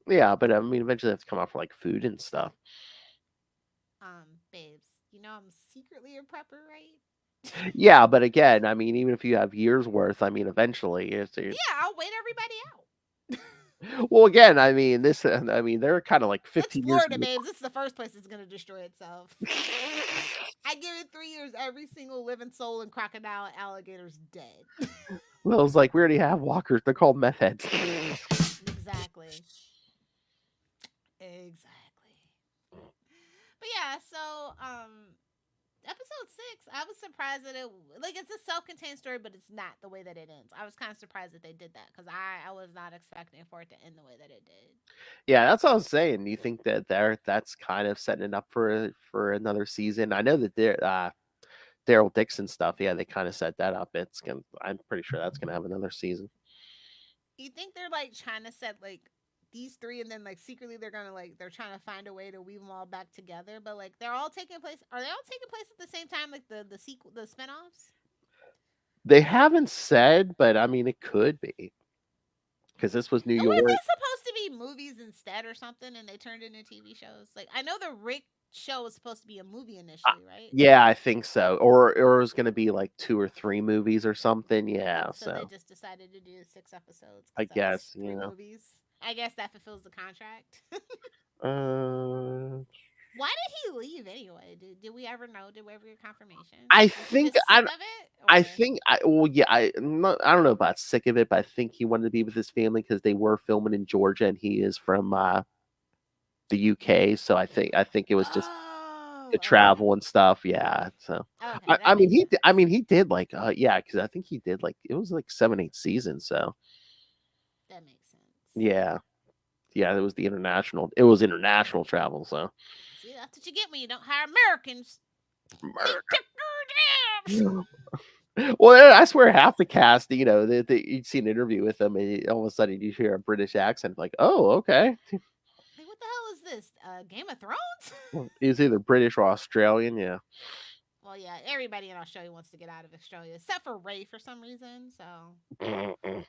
Speaker 1: Yeah, but I mean, eventually they have to come out for like food and stuff.
Speaker 3: Babes, I'm secretly a prepper, right?
Speaker 1: Yeah, but again, I mean, even if you have years worth, I mean, eventually,
Speaker 3: Yeah, I'll wait everybody out.
Speaker 1: well, again, I mean, they're kind of like
Speaker 3: It's
Speaker 1: 15 years.
Speaker 3: Florida, babes. It's the first place that's gonna destroy itself. I give it 3 years. Every single living soul and crocodile and alligator's dead.
Speaker 1: Will's like, we already have walkers. They're called meth heads.
Speaker 3: Exactly. But yeah, so episode 6, I was surprised that it's a self-contained story, but it's not the way that it ends. I was kind of surprised that they did that because I was not expecting for it to end the way that it did.
Speaker 1: Yeah, that's what I was saying. You think that that's kind of setting it up for another season? I know that Daryl Dixon stuff. Yeah, they kind of set that up. I'm pretty sure that's gonna have another season.
Speaker 3: You think they're like trying to set like these 3, and then like secretly they're gonna they're trying to find a way to weave them all back together, but like they're all taking place. Are they all taking place at the same time? Like the sequel, the spinoffs?
Speaker 1: They haven't said, but I mean, it could be because this was New
Speaker 3: Or
Speaker 1: York.
Speaker 3: were they supposed to be movies instead or something, and they turned into TV shows? Like I know the Rick show was supposed to be a movie initially, right?
Speaker 1: Yeah, I think so. Or it was going to be like 2 or 3 movies or something. Yeah,
Speaker 3: So they just decided to do 6 episodes.
Speaker 1: I guess,
Speaker 3: 3 movies. I guess that fulfills the contract.
Speaker 1: Uh,
Speaker 3: Why did he leave anyway? Did we ever know? Did we ever get confirmation?
Speaker 1: I
Speaker 3: Was he
Speaker 1: think
Speaker 3: just sick of it,
Speaker 1: I
Speaker 3: or-
Speaker 1: think well, yeah, I don't know about sick of it, but I think he wanted to be with his family because they were filming in Georgia and he is from the UK, so I think it was just
Speaker 3: Oh,
Speaker 1: the
Speaker 3: okay.
Speaker 1: travel and stuff. Yeah, so
Speaker 3: Okay,
Speaker 1: I
Speaker 3: that
Speaker 1: mean
Speaker 3: makes sense.
Speaker 1: he did like yeah, because I think he did like it was like 7-8 seasons. So
Speaker 3: That makes sense.
Speaker 1: yeah, it was international travel. So
Speaker 3: See, that's what you get when you don't hire Americans. They took their jobs.
Speaker 1: Well, I swear half the cast, you'd see an interview with them, and all of a sudden you hear a British accent, like, oh, okay.
Speaker 3: Like, what the hell is this? Game of Thrones?
Speaker 1: He's either British or Australian, yeah.
Speaker 3: Well, yeah, everybody in Australia wants to get out of Australia, except for Ray for some reason. So, I mean,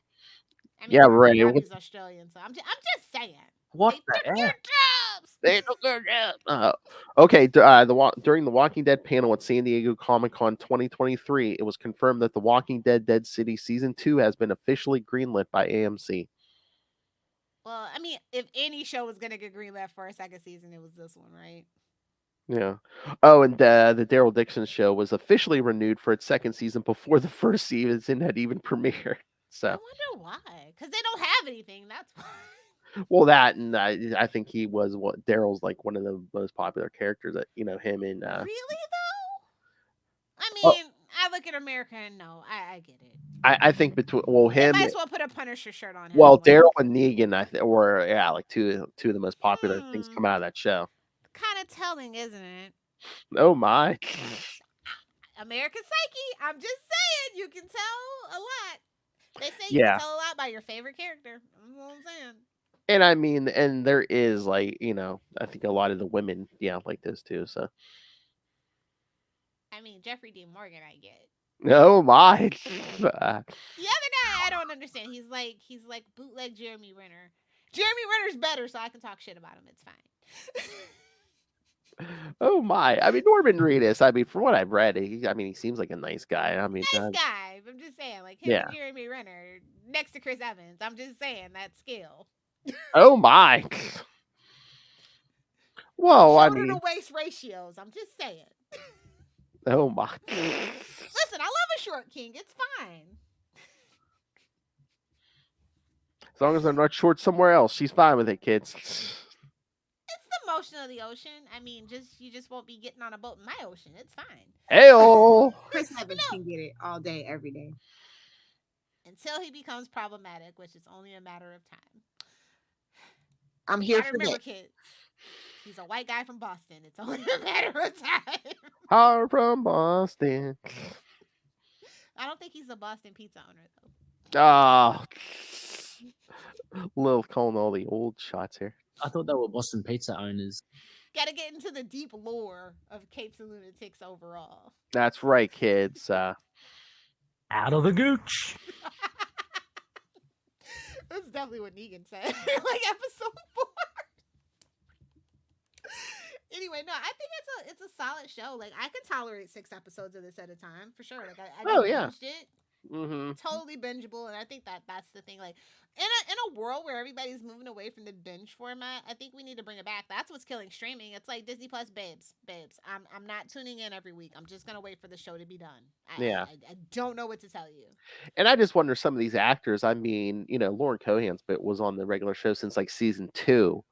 Speaker 1: Yeah,
Speaker 3: Marky
Speaker 1: right.
Speaker 3: Marky's Australian, so I'm just saying.
Speaker 1: What
Speaker 3: They
Speaker 1: the
Speaker 3: took your
Speaker 1: heck?
Speaker 3: jobs.
Speaker 1: They took their job. Okay, during the Walking Dead panel at San Diego Comic Con 2023, it was confirmed that The Walking Dead Dead City Season 2 has been officially greenlit by AMC.
Speaker 3: Well, I mean, if any show was gonna get greenlit for a second season, it was this one, right?
Speaker 1: Yeah. Oh, and the Daryl Dixon show was officially renewed for its second season before the first season had even premiered.
Speaker 3: I
Speaker 1: So,
Speaker 3: wonder why. Because they don't have anything. That's why.
Speaker 1: well, that and I think he was what Daryl's like one of the most popular characters that him and
Speaker 3: Really though? I
Speaker 1: oh,
Speaker 3: mean, I look at America and no, I get it.
Speaker 1: I think between
Speaker 3: They
Speaker 1: him
Speaker 3: might as well put a Punisher shirt on him.
Speaker 1: well
Speaker 3: Like,
Speaker 1: Daryl and Negan were like two of the most popular things come out of that show.
Speaker 3: kind of telling, isn't it?
Speaker 1: Oh my.
Speaker 3: American Psyche. I'm just saying, you can tell a lot. They say you can
Speaker 1: Yeah.
Speaker 3: tell a lot by your favorite character. That's what I'm saying.
Speaker 1: And I mean, and there is like, I think a lot of the women, like this too. So,
Speaker 3: I mean, Jeffrey D. Morgan, I get.
Speaker 1: oh my.
Speaker 3: The other guy, I don't understand. He's like bootleg Jeremy Renner. Jeremy Renner's better, so I can talk shit about him. It's fine.
Speaker 1: Oh my. I mean, Norman Reedus, I mean, from what I've read, he seems like a nice guy. I mean,
Speaker 3: Nice guy. I'm just saying, like him
Speaker 1: yeah.
Speaker 3: and Jeremy Renner next to Chris Evans. I'm just saying that skill.
Speaker 1: Oh my. Well, I
Speaker 3: Shoulder
Speaker 1: mean,
Speaker 3: to waist ratios. I'm just saying.
Speaker 1: oh my.
Speaker 3: Listen, I love a short king. It's fine.
Speaker 1: As long as they're not short somewhere else, she's fine with it, kids.
Speaker 3: It's the motion of the ocean. I mean, you just won't be getting on a boat in my ocean. It's fine.
Speaker 1: Heyo.
Speaker 5: Chris Evans can get it all day, every day.
Speaker 3: Until he becomes problematic, which is only a matter of time.
Speaker 5: I'm here
Speaker 3: Gotta
Speaker 5: for
Speaker 3: remember,
Speaker 5: that.
Speaker 3: kids. He's a white guy from Boston. It's only a matter of time.
Speaker 1: Hard from Boston.
Speaker 3: I don't think he's a Boston pizza owner though.
Speaker 1: Ah. Lil calling all the old shots here.
Speaker 4: I thought they were Boston pizza owners.
Speaker 3: Gotta get into the deep lore of Capes and Lunatics overall.
Speaker 1: That's right, kids.
Speaker 4: Out of the gooch.
Speaker 3: That's definitely what Negan said. Like episode 4. Anyway, no, I think it's a solid show. Like I could tolerate 6 episodes of this at a time for sure. Like I
Speaker 1: Oh,
Speaker 3: just
Speaker 1: yeah.
Speaker 3: binged it.
Speaker 1: Mm-hmm.
Speaker 3: Totally bingeable, and I think that's the thing. Like in a world where everybody's moving away from the binge format, I think we need to bring it back. That's what's killing streaming. It's like Disney Plus, babes. I'm not tuning in every week. I'm just gonna wait for the show to be done.
Speaker 1: Yeah.
Speaker 3: I don't know what to tell you.
Speaker 1: And I just wonder some of these actors. I mean, Lauren Cohan's bit was on the regular show since like season 2.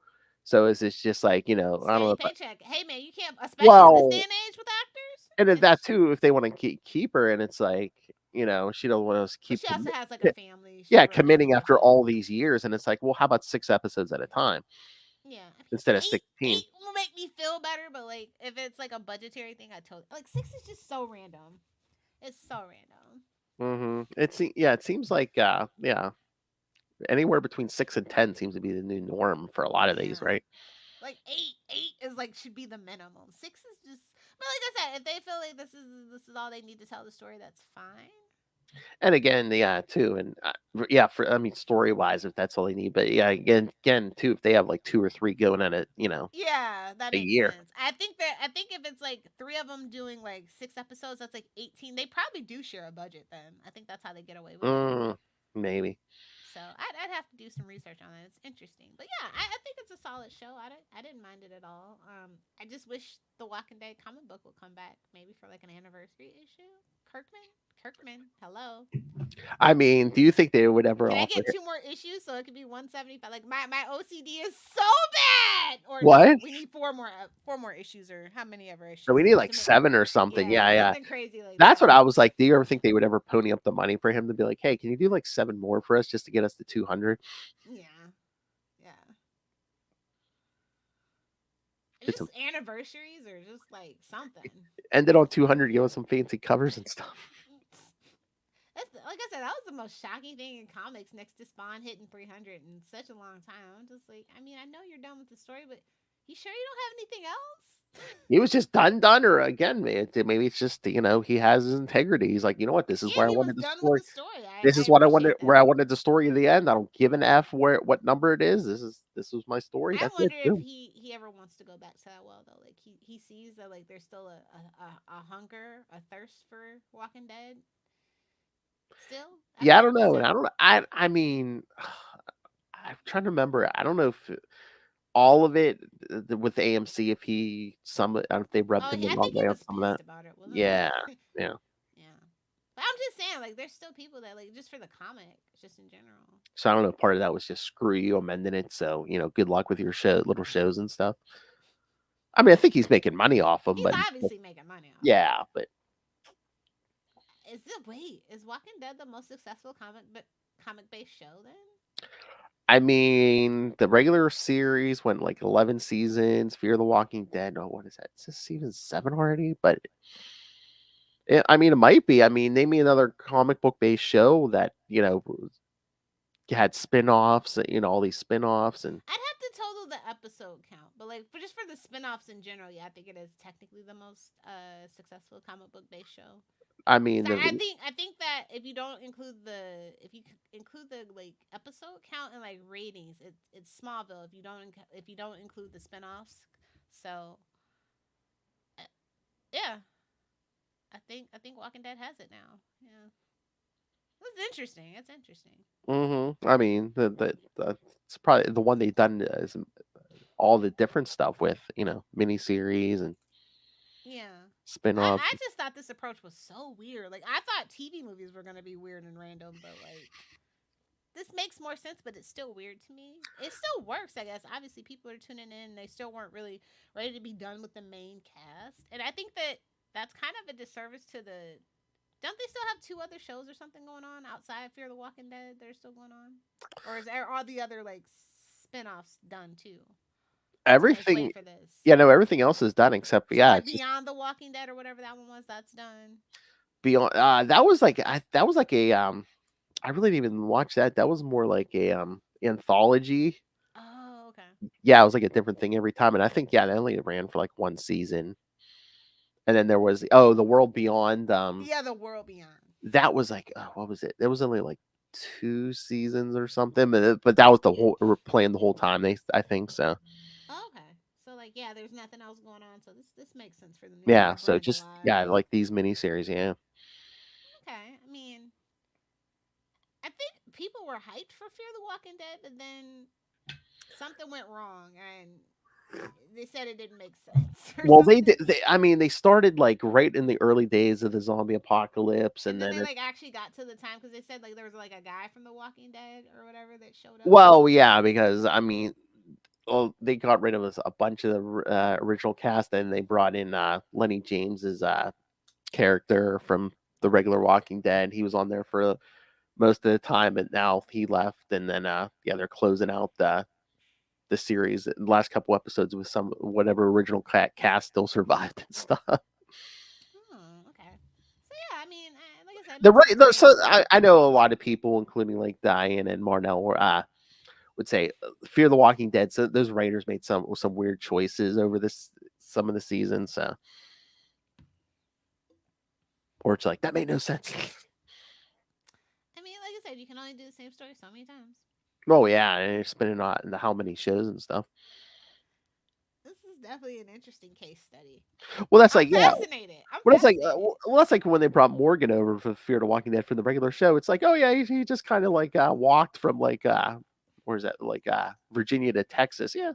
Speaker 1: So is this just like, I don't know.
Speaker 3: Steady paycheck. Hey man, you can't, especially in this day and age with actors.
Speaker 1: And if that too, if they want to keep her, and it's like, she don't want to
Speaker 3: But
Speaker 1: keep.
Speaker 3: she also has like a family. She
Speaker 1: Yeah,
Speaker 3: works
Speaker 1: committing
Speaker 3: and
Speaker 1: after
Speaker 3: stuff.
Speaker 1: all these years, and it's like, well, how about 6 episodes at a time
Speaker 3: Yeah.
Speaker 1: instead of
Speaker 3: 16
Speaker 1: 16?
Speaker 3: will make me feel better, but like if it's like a budgetary thing, I totally like 6 is just so random. It's so random.
Speaker 1: Mm-hmm. It seems like anywhere between 6 and 10 seems to be the new norm for a lot of these,
Speaker 3: Yeah.
Speaker 1: right?
Speaker 3: Like 8 is like should be the minimum. 6 is just. But like I said, if they feel like this is all they need to tell the story, that's fine.
Speaker 1: And again, too, and story wise, if that's all they need, but yeah, again, too, if they have like 2 or 3 going at it,
Speaker 3: Yeah, that
Speaker 1: a
Speaker 3: makes
Speaker 1: year.
Speaker 3: sense. I think if it's like 3 of them doing like 6 episodes, that's like 18. They probably do share a budget then. I think that's how they get away with it.
Speaker 1: Maybe.
Speaker 3: So I'd have to do some research on it. It's interesting, but yeah, I think it's a solid show. I didn't mind it at all. I just wish the Walking Dead comic book would come back, maybe for like an anniversary issue. Kirkman, hello.
Speaker 1: I mean, do you think they would ever
Speaker 3: Can I
Speaker 1: offer
Speaker 3: get
Speaker 1: it?
Speaker 3: 2 more issues so it could be 175? Like my OCD is so bad. Or
Speaker 1: What?
Speaker 3: no, we need 4 more issues, or how many ever issues?
Speaker 1: So we need like 7 or something. Yeah.
Speaker 3: Something crazy like
Speaker 1: That's
Speaker 3: that.
Speaker 1: what I was like. Do you ever think they would ever pony up the money for him to be like, hey, can you do like 7 more for us just to get us to 200?
Speaker 3: Yeah.
Speaker 1: It's
Speaker 3: Just anniversaries or just like something.
Speaker 1: Ended on 200, give us some fancy covers and stuff.
Speaker 3: that was the most shocking thing in comics next to Spawn hitting 300 in such a long time. I'm just like, I mean, I know you're done with the story, but you sure you don't have anything else?
Speaker 1: He was just done, or again, maybe it's just he has his integrity. He's like, you know what, this is
Speaker 3: Yeah,
Speaker 1: where I
Speaker 3: he was
Speaker 1: wanted the
Speaker 3: done with
Speaker 1: story.
Speaker 3: the story.
Speaker 1: This
Speaker 3: I
Speaker 1: is what I wanted,
Speaker 3: appreciate
Speaker 1: where I
Speaker 3: that.
Speaker 1: wanted the story in the end. I don't give an F what number it is. This was my story.
Speaker 3: I
Speaker 1: That's it.
Speaker 3: wonder if
Speaker 1: Boom.
Speaker 3: he ever wants to go back to that well though. Like he sees that like there's still a hunger, a thirst for Walking Dead. Still, I
Speaker 1: Yeah,
Speaker 3: don't
Speaker 1: I
Speaker 3: know.
Speaker 1: don't know, and I mean, I'm trying to remember. I don't know if all of it with AMC, if if they rubbed
Speaker 3: Oh,
Speaker 1: him the
Speaker 3: I
Speaker 1: wrong
Speaker 3: think he
Speaker 1: way on
Speaker 3: was
Speaker 1: some of that.
Speaker 3: pissed about it, wasn't
Speaker 1: Yeah,
Speaker 3: he?
Speaker 1: yeah.
Speaker 3: Yeah. But I'm just saying, like, there's still people that like just for the comic, just in general.
Speaker 1: So I don't know. Part of that was just screw you, amending it. So good luck with your little shows and stuff. I mean, I think he's making money off them,
Speaker 3: He's
Speaker 1: but
Speaker 3: obviously making money off it.
Speaker 1: yeah, but
Speaker 3: Is Walking Dead the most successful comic based show then?
Speaker 1: I mean, the regular series went like 11 seasons. Fear the Walking Dead. Oh, what is that? Is this season 7 already? But I mean, it might be. I mean, name me another comic book based show that had spin-offs. All these spin-offs, and
Speaker 3: I'd have to total the episode count, but like just for the spin-offs in general, yeah, I think it is technically the most successful comic book based show.
Speaker 1: I mean,
Speaker 3: I think that if you don't include include the like episode count and like ratings, it's Smallville. If you don't include the spinoffs, so uh, yeah, I think Walking Dead has it now. Yeah, that's interesting. It's interesting.
Speaker 1: I mean, it's probably the one they've done is all the different stuff with miniseries and
Speaker 3: Yeah.
Speaker 1: spin-offs.
Speaker 3: I just thought this approach was so weird. Like I thought TV movies were gonna be weird and random, but like this makes more sense, but it's still weird to me. It still works, I guess. Obviously, people are tuning in. They still weren't really ready to be done with the main cast, and I think that that's kind of a disservice to the. Don't they still have two other shows or something going on outside Fear the Walking Dead? They're still going on, or is there all the other like spinoffs done too? To make way
Speaker 1: Everything,
Speaker 3: for this.
Speaker 1: yeah, no, everything else is done except
Speaker 3: So
Speaker 1: yeah,
Speaker 3: like
Speaker 1: it's just
Speaker 3: Beyond the Walking Dead or whatever that one was, that's done.
Speaker 1: beyond. That was like a I really didn't even watch that. That was more like a anthology.
Speaker 3: Oh, okay.
Speaker 1: Yeah, it was like a different thing every time, and I think they only ran for like one season, and then there was the World Beyond.
Speaker 3: Yeah, The World Beyond.
Speaker 1: That was like what was it? There was only like 2 seasons or something, but that was the whole playing the whole time. I think so.
Speaker 3: Oh, okay. So like yeah, there's nothing else going on. So this makes sense for them to kind
Speaker 1: Yeah,
Speaker 3: of
Speaker 1: so
Speaker 3: branch
Speaker 1: just
Speaker 3: wide.
Speaker 1: like these miniseries. Yeah,
Speaker 3: Okay. I mean, I think people were hyped for Fear the Walking Dead, but then something went wrong and they said it didn't make sense or
Speaker 1: well, they
Speaker 3: something.
Speaker 1: did. I mean, they started like right in the early days of the zombie apocalypse,
Speaker 3: And
Speaker 1: and
Speaker 3: then
Speaker 1: then
Speaker 3: they like actually got to the time because they said like there was like a guy from The Walking Dead or whatever that showed up.
Speaker 1: well, yeah, because I mean, they got rid of a bunch of the original cast, and they brought in Lenny James's character from the regular Walking Dead. He was on there for most of the time, but now he left, and then they're closing out the series. The last couple episodes with some whatever original cast still survived and stuff.
Speaker 3: Oh, okay. So yeah, I mean, like I said, it
Speaker 1: The
Speaker 3: makes
Speaker 1: right,
Speaker 3: sense for
Speaker 1: so
Speaker 3: AMC.
Speaker 1: I know a lot of people, including like Diane and Marnell, would say Fear the Walking Dead. So those writers made some weird choices over this some of the seasons. So, or it's like that made no sense.
Speaker 3: I mean, like I said, you can only do the same story so many times.
Speaker 1: Oh yeah, and you're spinning on into how many shows and stuff.
Speaker 3: This is definitely an interesting case study.
Speaker 1: Well, that's
Speaker 3: I'm
Speaker 1: like yeah.
Speaker 3: fascinated. I'm
Speaker 1: Well, that's like
Speaker 3: fascinated.
Speaker 1: that's like when they brought Morgan over for Fear the Walking Dead for the regular show. It's like, oh yeah, he just kind of like walked from like where's that like Virginia to Texas. Yeah,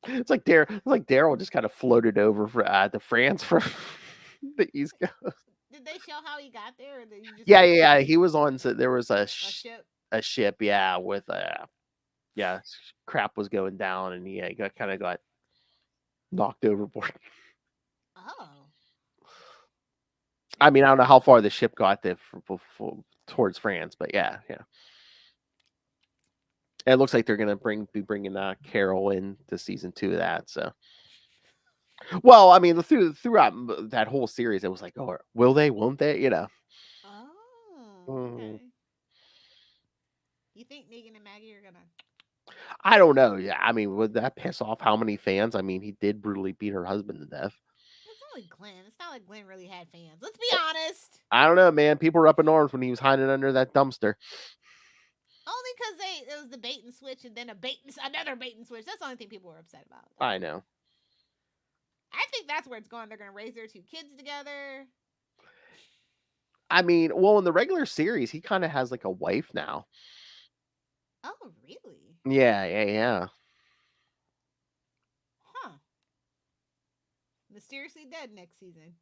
Speaker 1: it's like Daryl just kind of floated over for to France from the East Coast.
Speaker 3: Did they show how he got there, or did you just
Speaker 1: Yeah,
Speaker 3: like
Speaker 1: yeah, yeah. He was on. So there was
Speaker 3: a ship?
Speaker 1: a ship, yeah, with yeah, crap was going down, and he got knocked overboard.
Speaker 3: Oh,
Speaker 1: I mean, I don't know how far the ship got there towards France, but yeah, yeah. And it looks like they're gonna be bringing Carol in to season 2 of that. So Well, I mean, throughout that whole series, it was like, oh, will they? Won't they?
Speaker 3: Oh,
Speaker 1: Mm,
Speaker 3: okay. You think Negan and Maggie are gonna?
Speaker 1: I don't know. Yeah, I mean, would that piss off how many fans? I mean, he did brutally beat her husband to death.
Speaker 3: It's only Glenn. It's not like Glenn really had fans. Let's be honest.
Speaker 1: I don't know, man. People were up in arms when he was hiding under that dumpster.
Speaker 3: Only because it was the bait and switch, and then another bait and switch. That's the only thing people were upset about.
Speaker 1: I know.
Speaker 3: I think that's where it's going. They're gonna raise their two kids together.
Speaker 1: I mean, well, in the regular series, he kind of has like a wife now.
Speaker 3: Oh, really?
Speaker 1: Yeah.
Speaker 3: Huh. Mysteriously dead next season.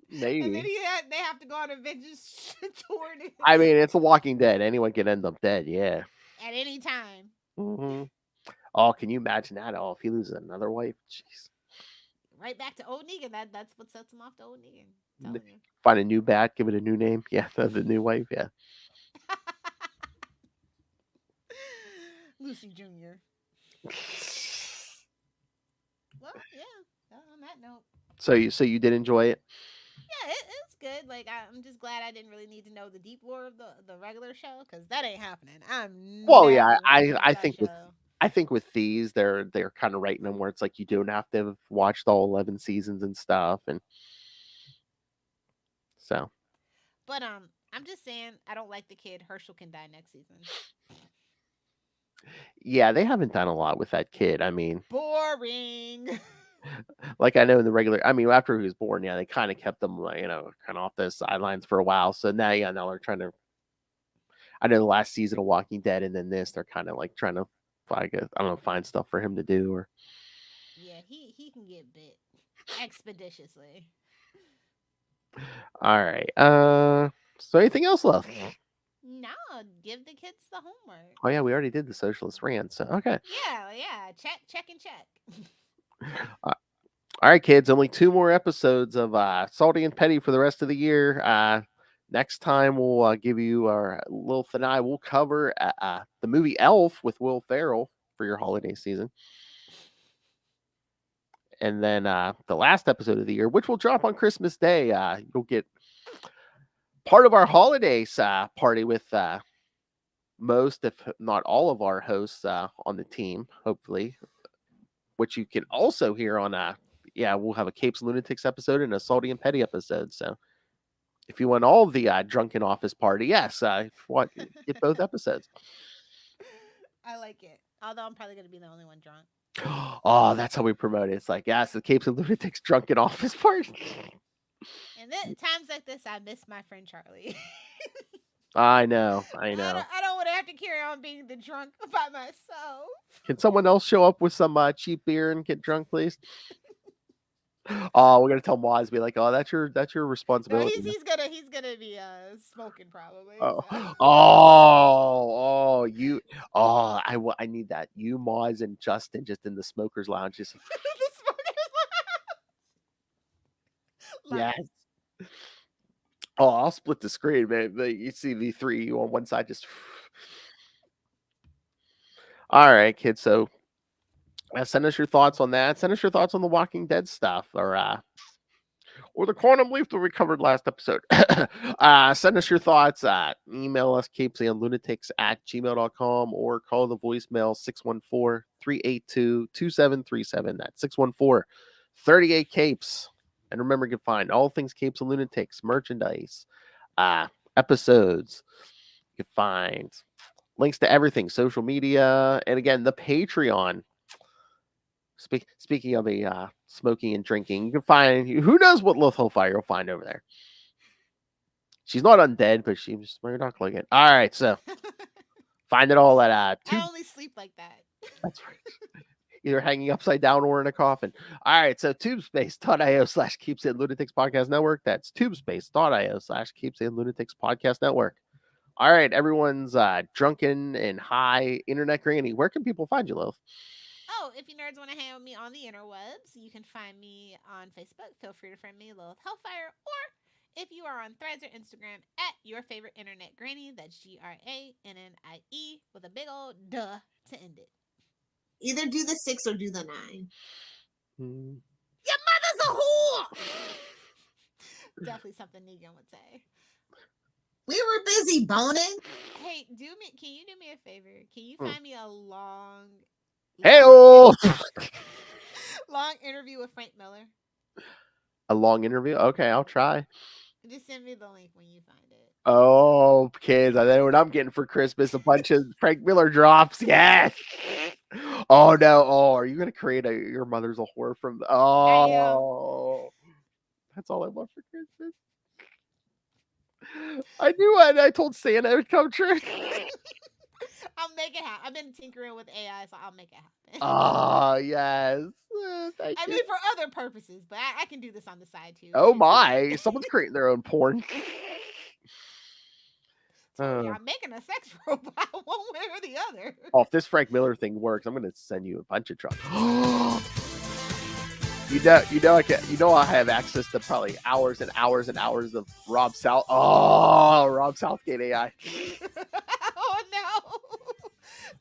Speaker 1: Maybe.
Speaker 3: And then they have to go on a vengeance tour.
Speaker 1: I mean, it's The Walking Dead. Anyone can end up dead. Yeah.
Speaker 3: At any time.
Speaker 1: Mm-hmm. Oh, can you imagine that? Oh, if he loses another wife, jeez.
Speaker 3: Right back to old Negan. That's what sets him off to old Negan. I'm telling you.
Speaker 1: Find a new bat, give it a new name. Yeah, the new wife. Yeah.
Speaker 3: Lucy Jr. Well, yeah. On that note.
Speaker 1: So you did enjoy it?
Speaker 3: Yeah, it's good. Like I'm just glad I didn't really need to know the deep lore of the regular show because that ain't happening.
Speaker 1: Well, yeah.
Speaker 3: I
Speaker 1: I think with these, they're kind of writing them where it's like you don't have to have watched all 11 seasons and stuff, and so.
Speaker 3: But I'm just saying I don't like the kid. Herschel can die next season.
Speaker 1: Yeah, they haven't done a lot with that kid. I mean,
Speaker 3: Boring.
Speaker 1: like I know in the regular, I mean, after he was born, yeah, they kind of kept him, kind of off the sidelines for a while. So now, yeah, now they're trying to. I know the last season of Walking Dead, and then this, they're kind of like trying to, I guess, I don't know, find stuff for him to do, or.
Speaker 3: Yeah, he can get bit expeditiously.
Speaker 1: All right. So anything else left?
Speaker 3: No, give the kids the homework.
Speaker 1: Oh yeah, we already did the socialist rant. So okay.
Speaker 3: Yeah. Check and check.
Speaker 1: Uh, all right, kids. Only 2 more episodes of Salty and Petty for the rest of the year. Next time we'll give you our Lilith and I will cover the movie Elf with Will Ferrell for your holiday season. And then the last episode of the year, which will drop on Christmas Day, you'll get part of our holidays party with most, if not all, of our hosts on the team, hopefully, which you can also hear on we'll have a Capes and Lunatics episode and a Salty and Petty episode. So if you want all the drunken office party, yes, get both episodes.
Speaker 3: I like it. Although I'm probably going to be the only one drunk.
Speaker 1: Oh, that's how we promote it. It's like, yes, the Capes and Lunatics drunken office party.
Speaker 3: And then times like this, I miss my friend Charlie.
Speaker 1: I know.
Speaker 3: I don't want to have to carry on being the drunk by myself.
Speaker 1: Can someone else show up with some cheap beer and get drunk, please? Oh, we're gonna tell Moz, be like, oh, that's your
Speaker 3: No,
Speaker 1: responsibility.
Speaker 3: he's gonna be smoking probably.
Speaker 1: Oh,
Speaker 3: so.
Speaker 1: I need that. You, Moz, and Justin just in the smokers lounge. Just
Speaker 3: The smokers lounge.
Speaker 1: yes. Oh, I'll split the screen, man. You see the 3 you on one side, just. All right, kids. So, send us your thoughts on that. Send us your thoughts on the Walking Dead stuff, or the quantum leap that we covered last episode. Send us your thoughts. Email us CapesandLunatics@gmail.com or call the voicemail 614-382-2737. That's 614-38-CAPES. And remember, you can find all things Capes and Lunatics, merchandise, episodes. You can find links to everything, social media, and again, the Patreon. Speaking of smoking and drinking, you can find, who knows what Lilith Hellfire you'll find over there. She's not undead, but she's, you're not looking at. All right, so find it all at
Speaker 3: I only sleep like that.
Speaker 1: That's right. Either hanging upside down or in a coffin. All right, so tubespace.io/CapesandLunatics Podcast Network. That's tubespace.io/CapesandLunatics Podcast Network. All right, everyone's drunken and high internet granny. Where can people find you, Lilith?
Speaker 3: Oh, if you nerds want to hang with me on the interwebs, you can find me on Facebook. Feel free to friend me, Lilith Hellfire. Or if you are on Threads or Instagram, at your favorite internet granny. That's GRANNIE with a big old duh to end it.
Speaker 5: Either do the 6 or do the 9.
Speaker 3: Definitely something Negan would say.
Speaker 5: We were busy boning.
Speaker 3: Hey, can you do me a favor? Can you
Speaker 1: Hmm.
Speaker 3: find me a long
Speaker 1: Hey-oh!
Speaker 3: long interview with Frank Miller?
Speaker 1: A long interview? Okay, I'll try.
Speaker 3: Just send me the link when you find it.
Speaker 1: Oh, kids, I know what I'm getting for Christmas. A bunch of Frank Miller drops. Yes. Oh, no. Oh, are you going to create Your Mother's a Whore from the...
Speaker 3: I am.
Speaker 1: Oh. That's all I want for Christmas. I knew it. I told Santa it would come true.
Speaker 3: I'll make it happen. I've been tinkering with AI, so I'll make it happen.
Speaker 1: Ah, yes. Thank
Speaker 3: I
Speaker 1: you.
Speaker 3: mean, for other purposes, but I can do this on the side too. It
Speaker 1: Oh,
Speaker 3: should be
Speaker 1: my.
Speaker 3: fun.
Speaker 1: Someone's creating their own porn.
Speaker 3: Told you, I'm making a sex robot one way or the other.
Speaker 1: Oh, if this Frank Miller thing works, I'm going to send you a bunch of trucks. I have access to probably hours and hours and hours of Rob Southgate AI.
Speaker 3: Oh no!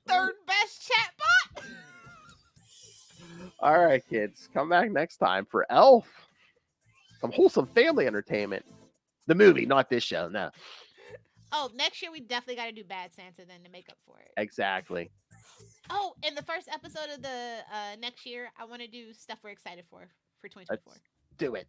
Speaker 3: Third best chatbot.
Speaker 1: All right, kids, come back next time for Elf. Some wholesome family entertainment. The movie, not this show. No,
Speaker 3: Oh, next year we definitely got to do Bad Santa then to make up for it.
Speaker 1: exactly.
Speaker 3: Oh, in the first episode of the next year, I want to do stuff we're excited for 2024.
Speaker 1: Let's do it.